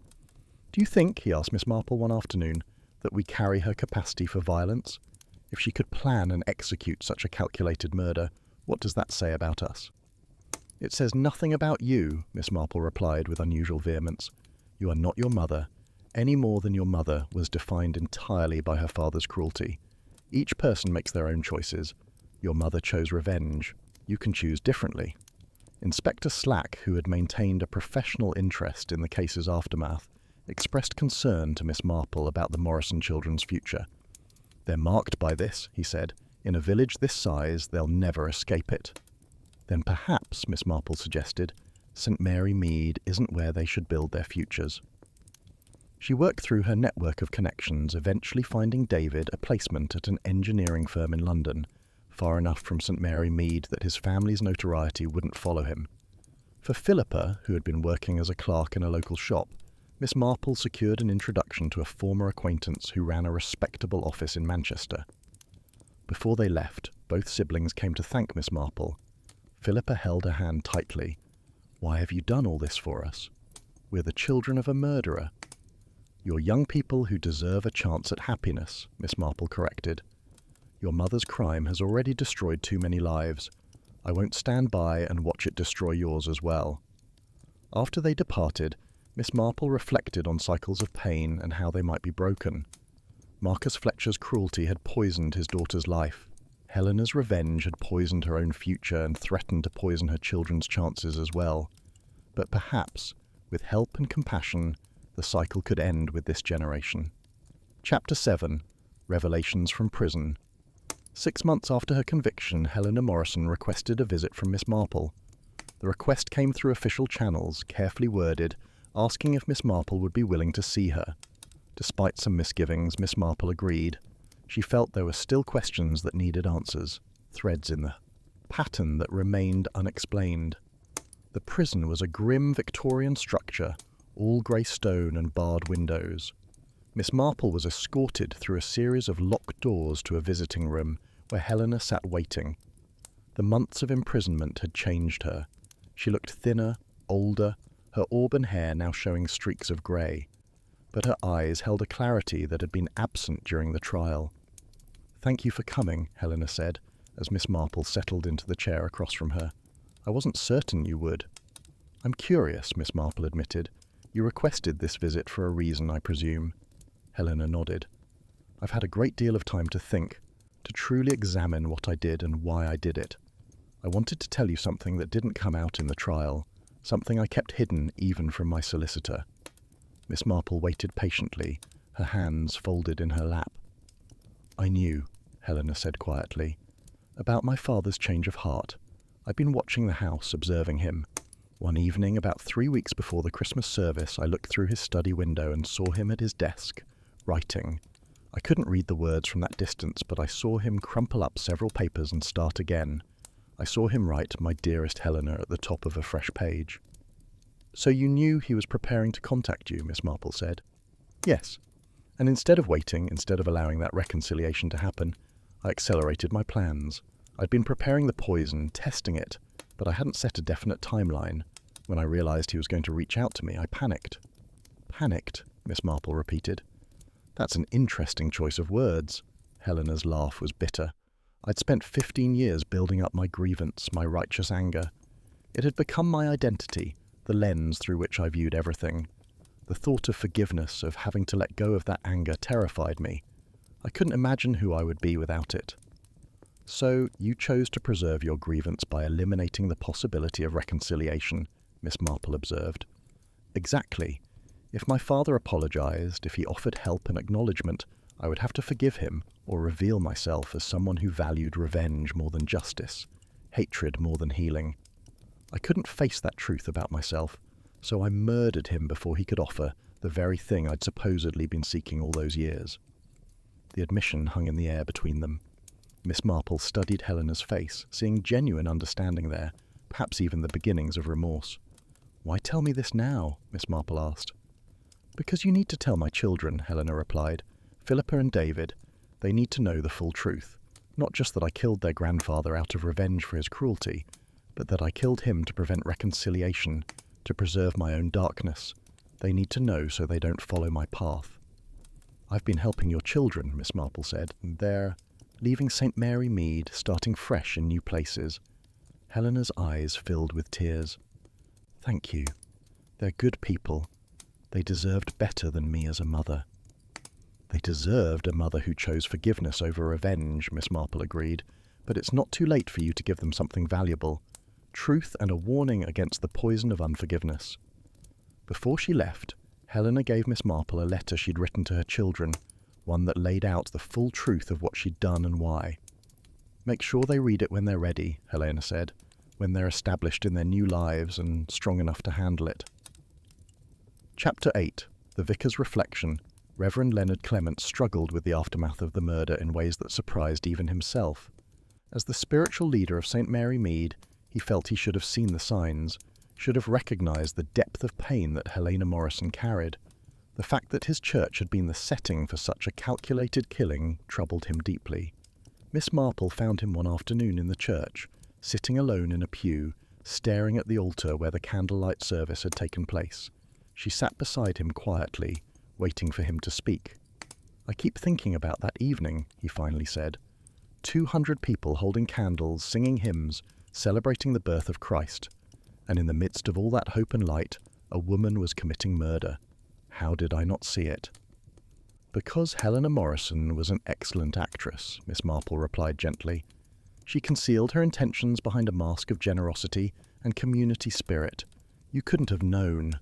"Do you think," he asked Miss Marple one afternoon, "that we carry her capacity for violence? If she could plan and execute such a calculated murder, what does that say about us?" "It says nothing about you," Miss Marple replied with unusual vehemence. "You are not your mother, any more than your mother was defined entirely by her father's cruelty. Each person makes their own choices. Your mother chose revenge. You can choose differently." Inspector Slack, who had maintained a professional interest in the case's aftermath, expressed concern to Miss Marple about the Morrison children's future. "They're marked by this," he said. "In a village this size, they'll never escape it." "Then perhaps," Miss Marple suggested, "St. Mary Mead isn't where they should build their futures." She worked through her network of connections, eventually finding David a placement at an engineering firm in London, far enough from St. Mary Mead that his family's notoriety wouldn't follow him. For Philippa, who had been working as a clerk in a local shop, Miss Marple secured an introduction to a former acquaintance who ran a respectable office in Manchester. Before they left, both siblings came to thank Miss Marple. Philippa held her hand tightly. "Why have you done all this for us? We're the children of a murderer." "You're young people who deserve a chance at happiness," Miss Marple corrected. "Your mother's crime has already destroyed too many lives. I won't stand by and watch it destroy yours as well." After they departed, Miss Marple reflected on cycles of pain and how they might be broken. Marcus Fletcher's cruelty had poisoned his daughter's life. Helena's revenge had poisoned her own future and threatened to poison her children's chances as well. But perhaps, with help and compassion, the cycle could end with this generation. Chapter 7. Revelations from Prison. 6 months after her conviction, Helena Morrison requested a visit from Miss Marple. The request came through official channels, carefully worded, asking if Miss Marple would be willing to see her. Despite some misgivings, Miss Marple agreed. She felt there were still questions that needed answers, threads in the pattern that remained unexplained. The prison was a grim Victorian structure, all grey stone and barred windows. Miss Marple was escorted through a series of locked doors to a visiting room where Helena sat waiting. The months of imprisonment had changed her. She looked thinner, older, her auburn hair now showing streaks of grey. But her eyes held a clarity that had been absent during the trial. "Thank you for coming," Helena said, as Miss Marple settled into the chair across from her. "I wasn't certain you would." "I'm curious," Miss Marple admitted. "You requested this visit for a reason, I presume." Helena nodded. "I've had a great deal of time to think, to truly examine what I did and why I did it. I wanted to tell you something that didn't come out in the trial, something I kept hidden even from my solicitor." Miss Marple waited patiently, her hands folded in her lap. "I knew," Helena said quietly, "about my father's change of heart. I'd been watching the house, observing him. One evening, about 3 weeks before the Christmas service, I looked through his study window and saw him at his desk, writing. I couldn't read the words from that distance, but I saw him crumple up several papers and start again. I saw him write 'My dearest Helena' at the top of a fresh page." "So you knew he was preparing to contact you," Miss Marple said. "Yes. And instead of waiting, instead of allowing that reconciliation to happen, I accelerated my plans. I'd been preparing the poison, testing it, but I hadn't set a definite timeline. When I realized he was going to reach out to me, I panicked." "Panicked," Miss Marple repeated. "That's an interesting choice of words." Helena's laugh was bitter. "I'd spent 15 years building up my grievance, my righteous anger. It had become my identity, the lens through which I viewed everything. The thought of forgiveness, of having to let go of that anger, terrified me. I couldn't imagine who I would be without it." "So you chose to preserve your grievance by eliminating the possibility of reconciliation," Miss Marple observed. "Exactly. If my father apologized, if he offered help and acknowledgement, I would have to forgive him or reveal myself as someone who valued revenge more than justice, hatred more than healing. I couldn't face that truth about myself, so I murdered him before he could offer the very thing I'd supposedly been seeking all those years." The admission hung in the air between them. Miss Marple studied Helena's face, seeing genuine understanding there, perhaps even the beginnings of remorse. "Why tell me this now?" Miss Marple asked. "Because you need to tell my children," Helena replied. "Philippa and David. They need to know the full truth. Not just that I killed their grandfather out of revenge for his cruelty, but that I killed him to prevent reconciliation, to preserve my own darkness. They need to know so they don't follow my path." "I've been helping your children," Miss Marple said. "They're leaving St. Mary Mead, starting fresh in new places." Helena's eyes filled with tears. "Thank you. They're good people. They deserved better than me as a mother." "They deserved a mother who chose forgiveness over revenge," Miss Marple agreed. "But it's not too late for you to give them something valuable. Truth and a warning against the poison of unforgiveness." Before she left, Helena gave Miss Marple a letter she'd written to her children, one that laid out the full truth of what she'd done and why. "Make sure they read it when they're ready," Helena said, "when they're established in their new lives and strong enough to handle it." Chapter 8. The Vicar's Reflection. Reverend Leonard Clement struggled with the aftermath of the murder in ways that surprised even himself. As the spiritual leader of St. Mary Mead, he felt he should have seen the signs, should have recognized the depth of pain that Helena Morrison carried. The fact that his church had been the setting for such a calculated killing troubled him deeply. Miss Marple found him one afternoon in the church, sitting alone in a pew, staring at the altar where the candlelight service had taken place. She sat beside him quietly, waiting for him to speak. "I keep thinking about that evening," he finally said. 200 people holding candles, singing hymns, celebrating the birth of Christ. And in the midst of all that hope and light, a woman was committing murder. How did I not see it? "Because Helena Morrison was an excellent actress," Miss Marple replied gently. "She concealed her intentions behind a mask of generosity and community spirit. You couldn't have known."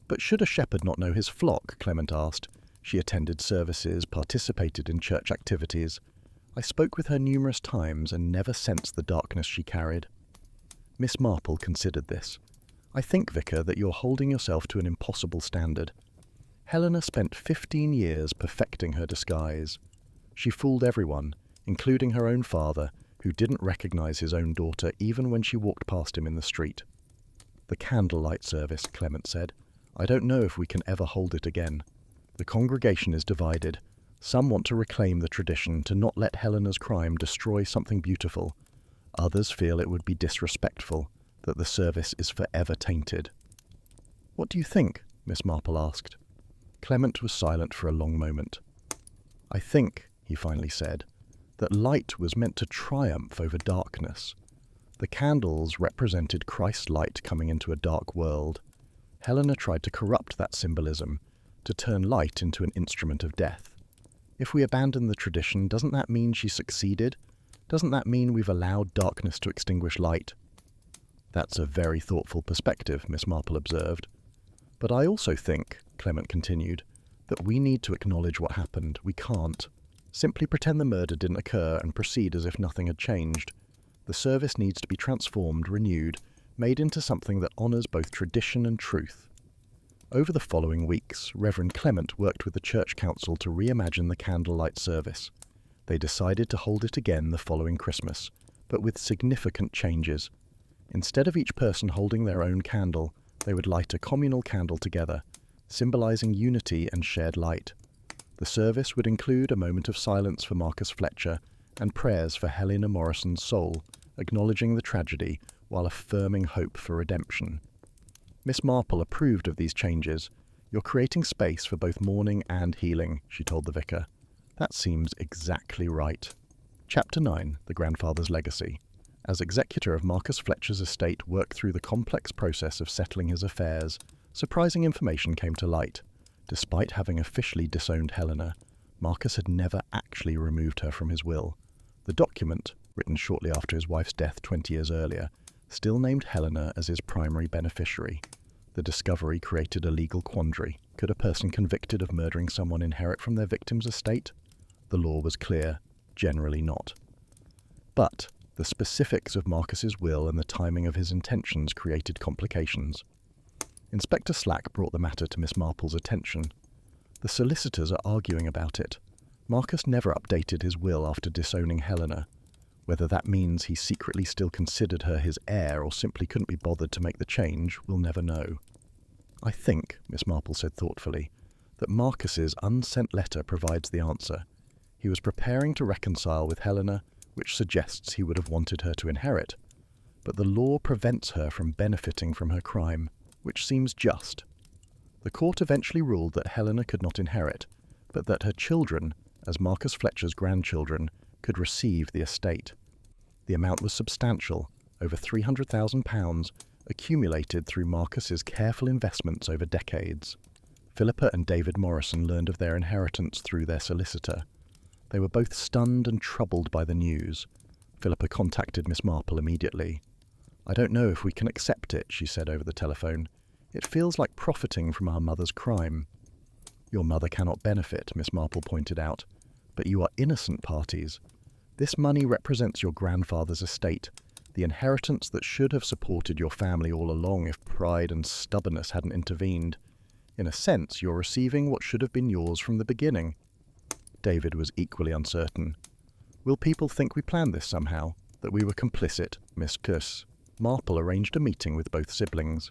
"But should a shepherd not know his flock?" Clement asked. "She attended services, participated in church activities. I spoke with her numerous times and never sensed the darkness she carried." Miss Marple considered this. "I think, Vicar, that you're holding yourself to an impossible standard. Helena spent 15 years perfecting her disguise. She fooled everyone, including her own father, who didn't recognize his own daughter even when she walked past him in the street." "The candlelight service," Clement said. "I don't know if we can ever hold it again. The congregation is divided. Some want to reclaim the tradition to not let Helena's crime destroy something beautiful. Others feel it would be disrespectful, that the service is forever tainted. "What do you think?" Miss Marple asked. Clement was silent for a long moment. "I think," he finally said, "that light was meant to triumph over darkness. The candles represented Christ's light coming into a dark world. Helena tried to corrupt that symbolism, to turn light into an instrument of death. If we abandon the tradition, doesn't that mean she succeeded? Doesn't that mean we've allowed darkness to extinguish light?" "That's a very thoughtful perspective," Miss Marple observed. "But I also think," Clement continued, "that we need to acknowledge what happened. We can't simply pretend the murder didn't occur and proceed as if nothing had changed. The service needs to be transformed, renewed, made into something that honours both tradition and truth." Over the following weeks, Reverend Clement worked with the Church Council to reimagine the Candlelight service. They decided to hold it again the following Christmas, but with significant changes. Instead of each person holding their own candle, they would light a communal candle together, symbolising unity and shared light. The service would include a moment of silence for Marcus Fletcher and prayers for Helena Morrison's soul, acknowledging the tragedy while affirming hope for redemption. Miss Marple approved of these changes. "You're creating space for both mourning and healing," she told the vicar. "That seems exactly right." Chapter 9, The Grandfather's Legacy. As executor of Marcus Fletcher's estate worked through the complex process of settling his affairs, surprising information came to light. Despite having officially disowned Helena, Marcus had never actually removed her from his will. The document, written shortly after his wife's death 20 years earlier, still named Helena as his primary beneficiary. The discovery created a legal quandary. Could a person convicted of murdering someone inherit from their victim's estate? The law was clear, generally not. But the specifics of Marcus's will and the timing of his intentions created complications. Inspector Slack brought the matter to Miss Marple's attention. "The solicitors are arguing about it. Marcus never updated his will after disowning Helena. Whether that means he secretly still considered her his heir or simply couldn't be bothered to make the change, we'll never know." "I think," Miss Marple said thoughtfully, "that Marcus's unsent letter provides the answer. He was preparing to reconcile with Helena, which suggests he would have wanted her to inherit. But the law prevents her from benefiting from her crime, which seems just. The court eventually ruled that Helena could not inherit, but that her children, as Marcus Fletcher's grandchildren, could receive the estate. The amount was substantial, over £300,000, accumulated through Marcus's careful investments over decades. Philippa and David Morrison learned of their inheritance through their solicitor. They were both stunned and troubled by the news. Philippa contacted Miss Marple immediately. "I don't know if we can accept it," she said over the telephone. "It feels like profiting from our mother's crime." "Your mother cannot benefit," Miss Marple pointed out, "but you are innocent parties. This money represents your grandfather's estate, the inheritance that should have supported your family all along if pride and stubbornness hadn't intervened. In a sense, you're receiving what should have been yours from the beginning." David was equally uncertain. "Will people think we planned this somehow, that we were complicit, Miss Cuss?" Marple arranged a meeting with both siblings.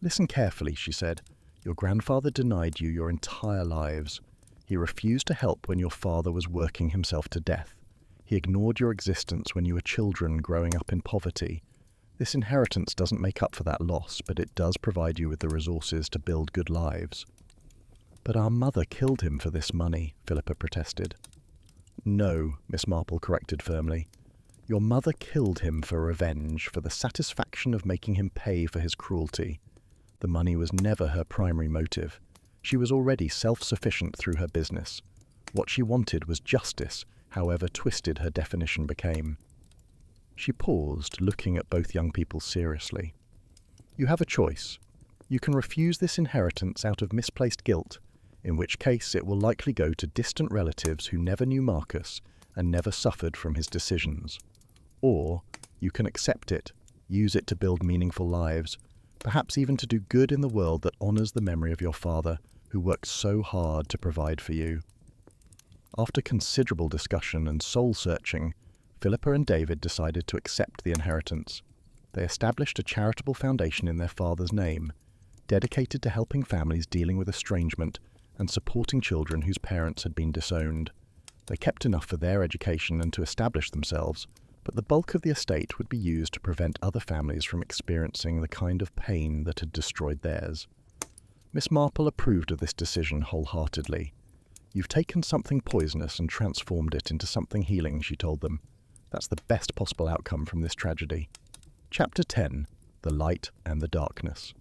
"Listen carefully," she said. "Your grandfather denied you your entire lives. He refused to help when your father was working himself to death. He ignored your existence when you were children growing up in poverty. This inheritance doesn't make up for that loss, but it does provide you with the resources to build good lives." "But our mother killed him for this money," Philippa protested. "No," Miss Marple corrected firmly. "Your mother killed him for revenge, for the satisfaction of making him pay for his cruelty. The money was never her primary motive. She was already self-sufficient through her business. What she wanted was justice, however twisted her definition became." She paused, looking at both young people seriously. "You have a choice. You can refuse this inheritance out of misplaced guilt, in which case it will likely go to distant relatives who never knew Marcus and never suffered from his decisions. Or you can accept it, use it to build meaningful lives, perhaps even to do good in the world that honours the memory of your father, who worked so hard to provide for you." After considerable discussion and soul-searching, Philippa and David decided to accept the inheritance. They established a charitable foundation in their father's name, dedicated to helping families dealing with estrangement and supporting children whose parents had been disowned. They kept enough for their education and to establish themselves, but the bulk of the estate would be used to prevent other families from experiencing the kind of pain that had destroyed theirs. Miss Marple approved of this decision wholeheartedly. "You've taken something poisonous and transformed it into something healing," she told them. "That's the best possible outcome from this tragedy." Chapter 10. The Light and the Darkness.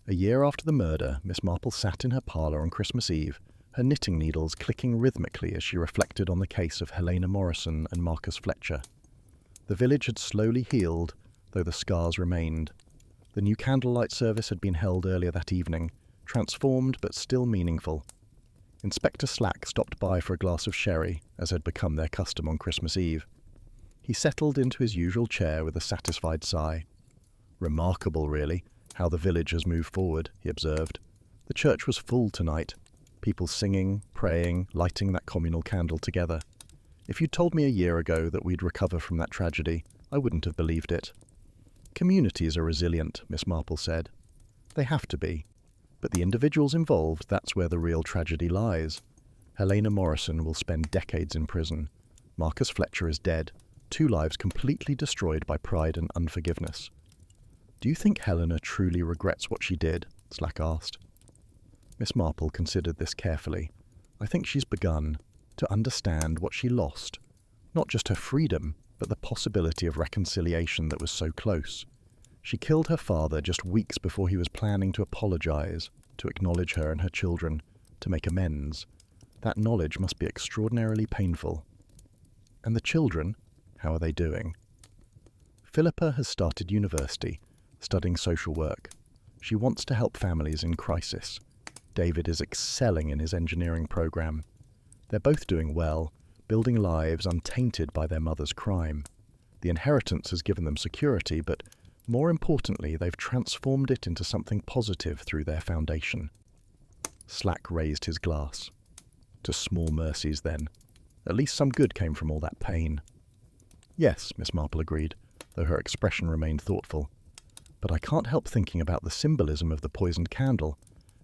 A year after the murder, Miss Marple sat in her parlour on Christmas Eve, her knitting needles clicking rhythmically as she reflected on the case of Helena Morrison and Marcus Fletcher. The village had slowly healed, though the scars remained. The new candlelight service had been held earlier that evening, transformed but still meaningful. Inspector Slack stopped by for a glass of sherry, as had become their custom on Christmas Eve. He settled into his usual chair with a satisfied sigh. "Remarkable, really, how the village has moved forward," he observed. "The church was full tonight, people singing, praying, lighting that communal candle together. If you'd told me a year ago that we'd recover from that tragedy, I wouldn't have believed it." "Communities are resilient," Miss Marple said. "They have to be. But the individuals involved, that's where the real tragedy lies. Helena Morrison will spend decades in prison. Marcus Fletcher is dead, 2 lives completely destroyed by pride and unforgiveness." "Do you think Helena truly regrets what she did?" Slack asked. Miss Marple considered this carefully. "I think she's begun to understand what she lost. Not just her freedom, but the possibility of reconciliation that was so close. She killed her father just weeks before he was planning to apologize, to acknowledge her and her children, to make amends. That knowledge must be extraordinarily painful. And the children, how are they doing?" "Philippa has started university, studying social work. She wants to help families in crisis. David is excelling in his engineering program. They're both doing well, building lives untainted by their mother's crime. The inheritance has given them security, but more importantly, they've transformed it into something positive through their foundation." Slack raised his glass. "To small mercies, then. At least some good came from all that pain." "Yes," Miss Marple agreed, though her expression remained thoughtful. "But I can't help thinking about the symbolism of the poisoned candle.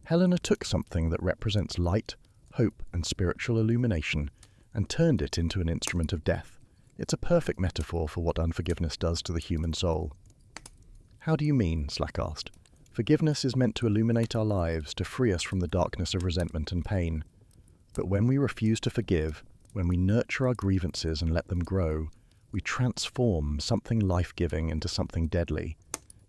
Helena took something that represents light, hope, and spiritual illumination, and turned it into an instrument of death. It's a perfect metaphor for what unforgiveness does to the human soul." "How do you mean?" Slack asked. "Forgiveness is meant to illuminate our lives, to free us from the darkness of resentment and pain. But when we refuse to forgive, when we nurture our grievances and let them grow, we transform something life-giving into something deadly.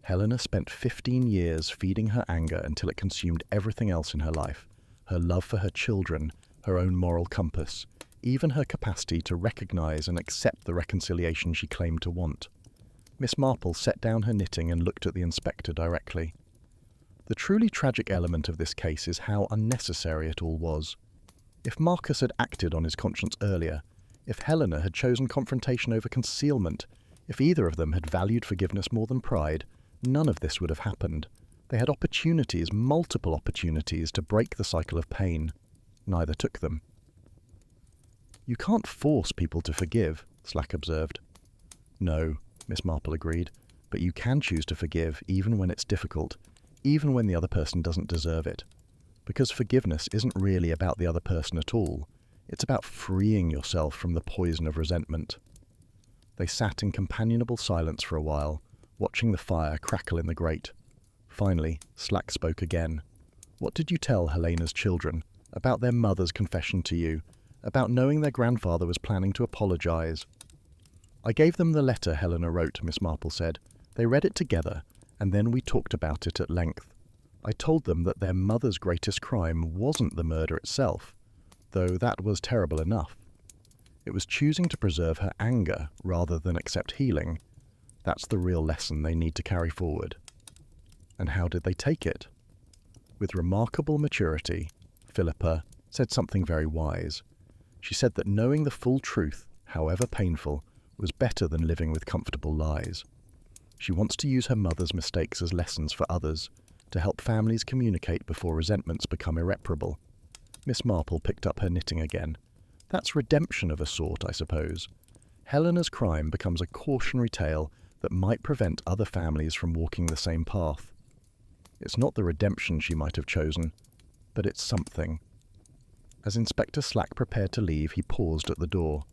Helena spent 15 years feeding her anger until it consumed everything else in her life, her love for her children, her own moral compass, even her capacity to recognize and accept the reconciliation she claimed to want." Miss Marple set down her knitting and looked at the inspector directly. "The truly tragic element of this case is how unnecessary it all was. If Marcus had acted on his conscience earlier, if Helena had chosen confrontation over concealment, if either of them had valued forgiveness more than pride, none of this would have happened. They had opportunities, multiple opportunities, to break the cycle of pain. Neither took them." "You can't force people to forgive," Slack observed. "No," Miss Marple agreed, "but you can choose to forgive even when it's difficult, even when the other person doesn't deserve it. Because forgiveness isn't really about the other person at all. It's about freeing yourself from the poison of resentment." They sat in companionable silence for a while, watching the fire crackle in the grate. Finally, Slack spoke again. "What did you tell Helena's children about their mother's confession to you, about knowing their grandfather was planning to apologize?" "I gave them the letter Helena wrote," Miss Marple said. "They read it together, and then we talked about it at length. I told them that their mother's greatest crime wasn't the murder itself, though that was terrible enough. It was choosing to preserve her anger rather than accept healing. That's the real lesson they need to carry forward." "And how did they take it?" With remarkable maturity, Philippa said something very wise. She said that knowing the full truth, however painful, was better than living with comfortable lies. She wants to use her mother's mistakes as lessons for others, to help families communicate before resentments become irreparable. Miss Marple picked up her knitting again. "That's redemption of a sort, I suppose. Helena's crime becomes a cautionary tale that might prevent other families from walking the same path. It's not the redemption she might have chosen, but it's something." As Inspector Slack prepared to leave, he paused at the door.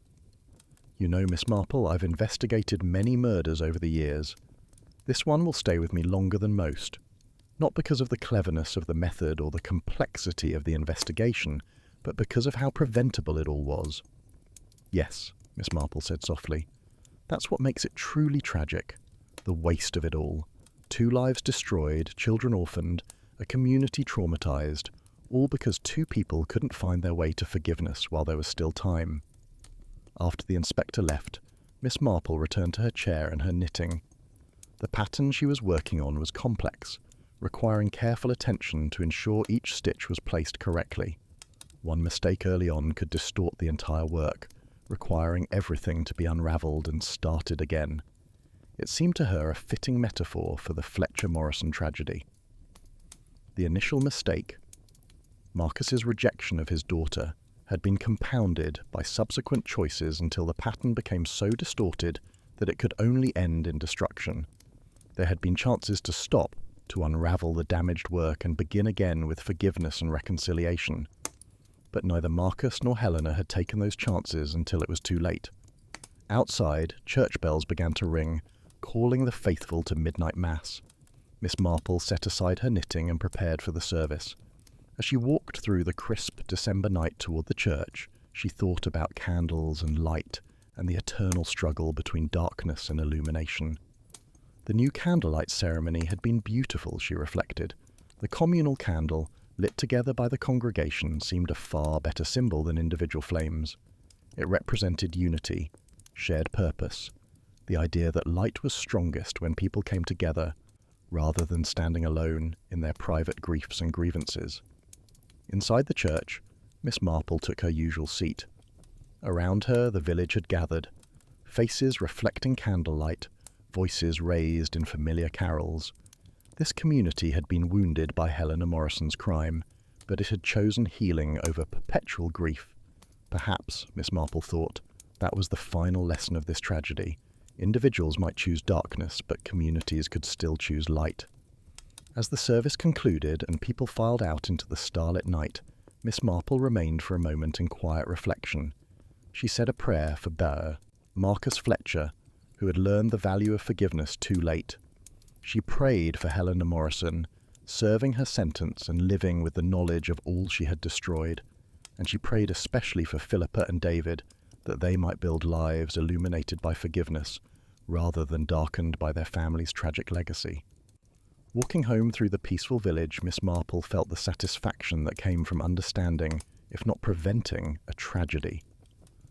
"You know, Miss Marple, I've investigated many murders over the years. This one will stay with me longer than most. Not because of the cleverness of the method or the complexity of the investigation, but because of how preventable it all was." "Yes," Miss Marple said softly. "That's what makes it truly tragic. The waste of it all. 2 lives destroyed, children orphaned, a community traumatized, all because 2 people couldn't find their way to forgiveness while there was still time." After the inspector left, Miss Marple returned to her chair and her knitting. The pattern she was working on was complex, requiring careful attention to ensure each stitch was placed correctly. One mistake early on could distort the entire work, requiring everything to be unravelled and started again. It seemed to her a fitting metaphor for the Fletcher-Morrison tragedy. The initial mistake, Marcus's rejection of his daughter, had been compounded by subsequent choices until the pattern became so distorted that it could only end in destruction. There had been chances to stop, to unravel the damaged work and begin again with forgiveness and reconciliation. But neither Marcus nor Helena had taken those chances until it was too late. Outside, church bells began to ring, calling the faithful to midnight mass. Miss Marple set aside her knitting and prepared for the service. As she walked through the crisp December night toward the church, she thought about candles and light and the eternal struggle between darkness and illumination. The new candlelight ceremony had been beautiful, she reflected. The communal candle, lit together by the congregation, seemed a far better symbol than individual flames. It represented unity, shared purpose, the idea that light was strongest when people came together, rather than standing alone in their private griefs and grievances. Inside the church, Miss Marple took her usual seat. Around her, the village had gathered, faces reflecting candlelight, voices raised in familiar carols. This community had been wounded by Helena Morrison's crime, but it had chosen healing over perpetual grief. Perhaps, Miss Marple thought, that was the final lesson of this tragedy. Individuals might choose darkness, but communities could still choose light. As the service concluded and people filed out into the starlit night, Miss Marple remained for a moment in quiet reflection. She said a prayer for Marcus Fletcher, who had learned the value of forgiveness too late. She prayed for Helena Morrison, serving her sentence and living with the knowledge of all she had destroyed. And she prayed especially for Philippa and David, that they might build lives illuminated by forgiveness, rather than darkened by their family's tragic legacy. Walking home through the peaceful village, Miss Marple felt the satisfaction that came from understanding, if not preventing, a tragedy.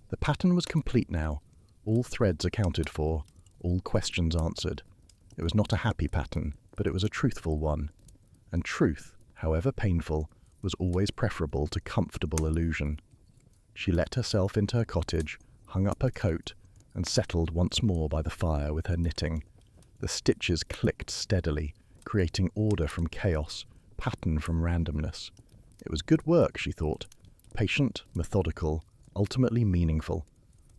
The pattern was complete now, all threads accounted for, all questions answered. It was not a happy pattern, but it was a truthful one. And truth, however painful, was always preferable to comfortable illusion. She let herself into her cottage, hung up her coat, and settled once more by the fire with her knitting. The stitches clicked steadily, creating order from chaos, pattern from randomness. It was good work, she thought, patient, methodical, ultimately meaningful,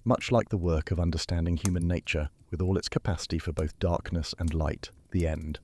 much like the work of understanding human nature, with all its capacity for both darkness and light, the end.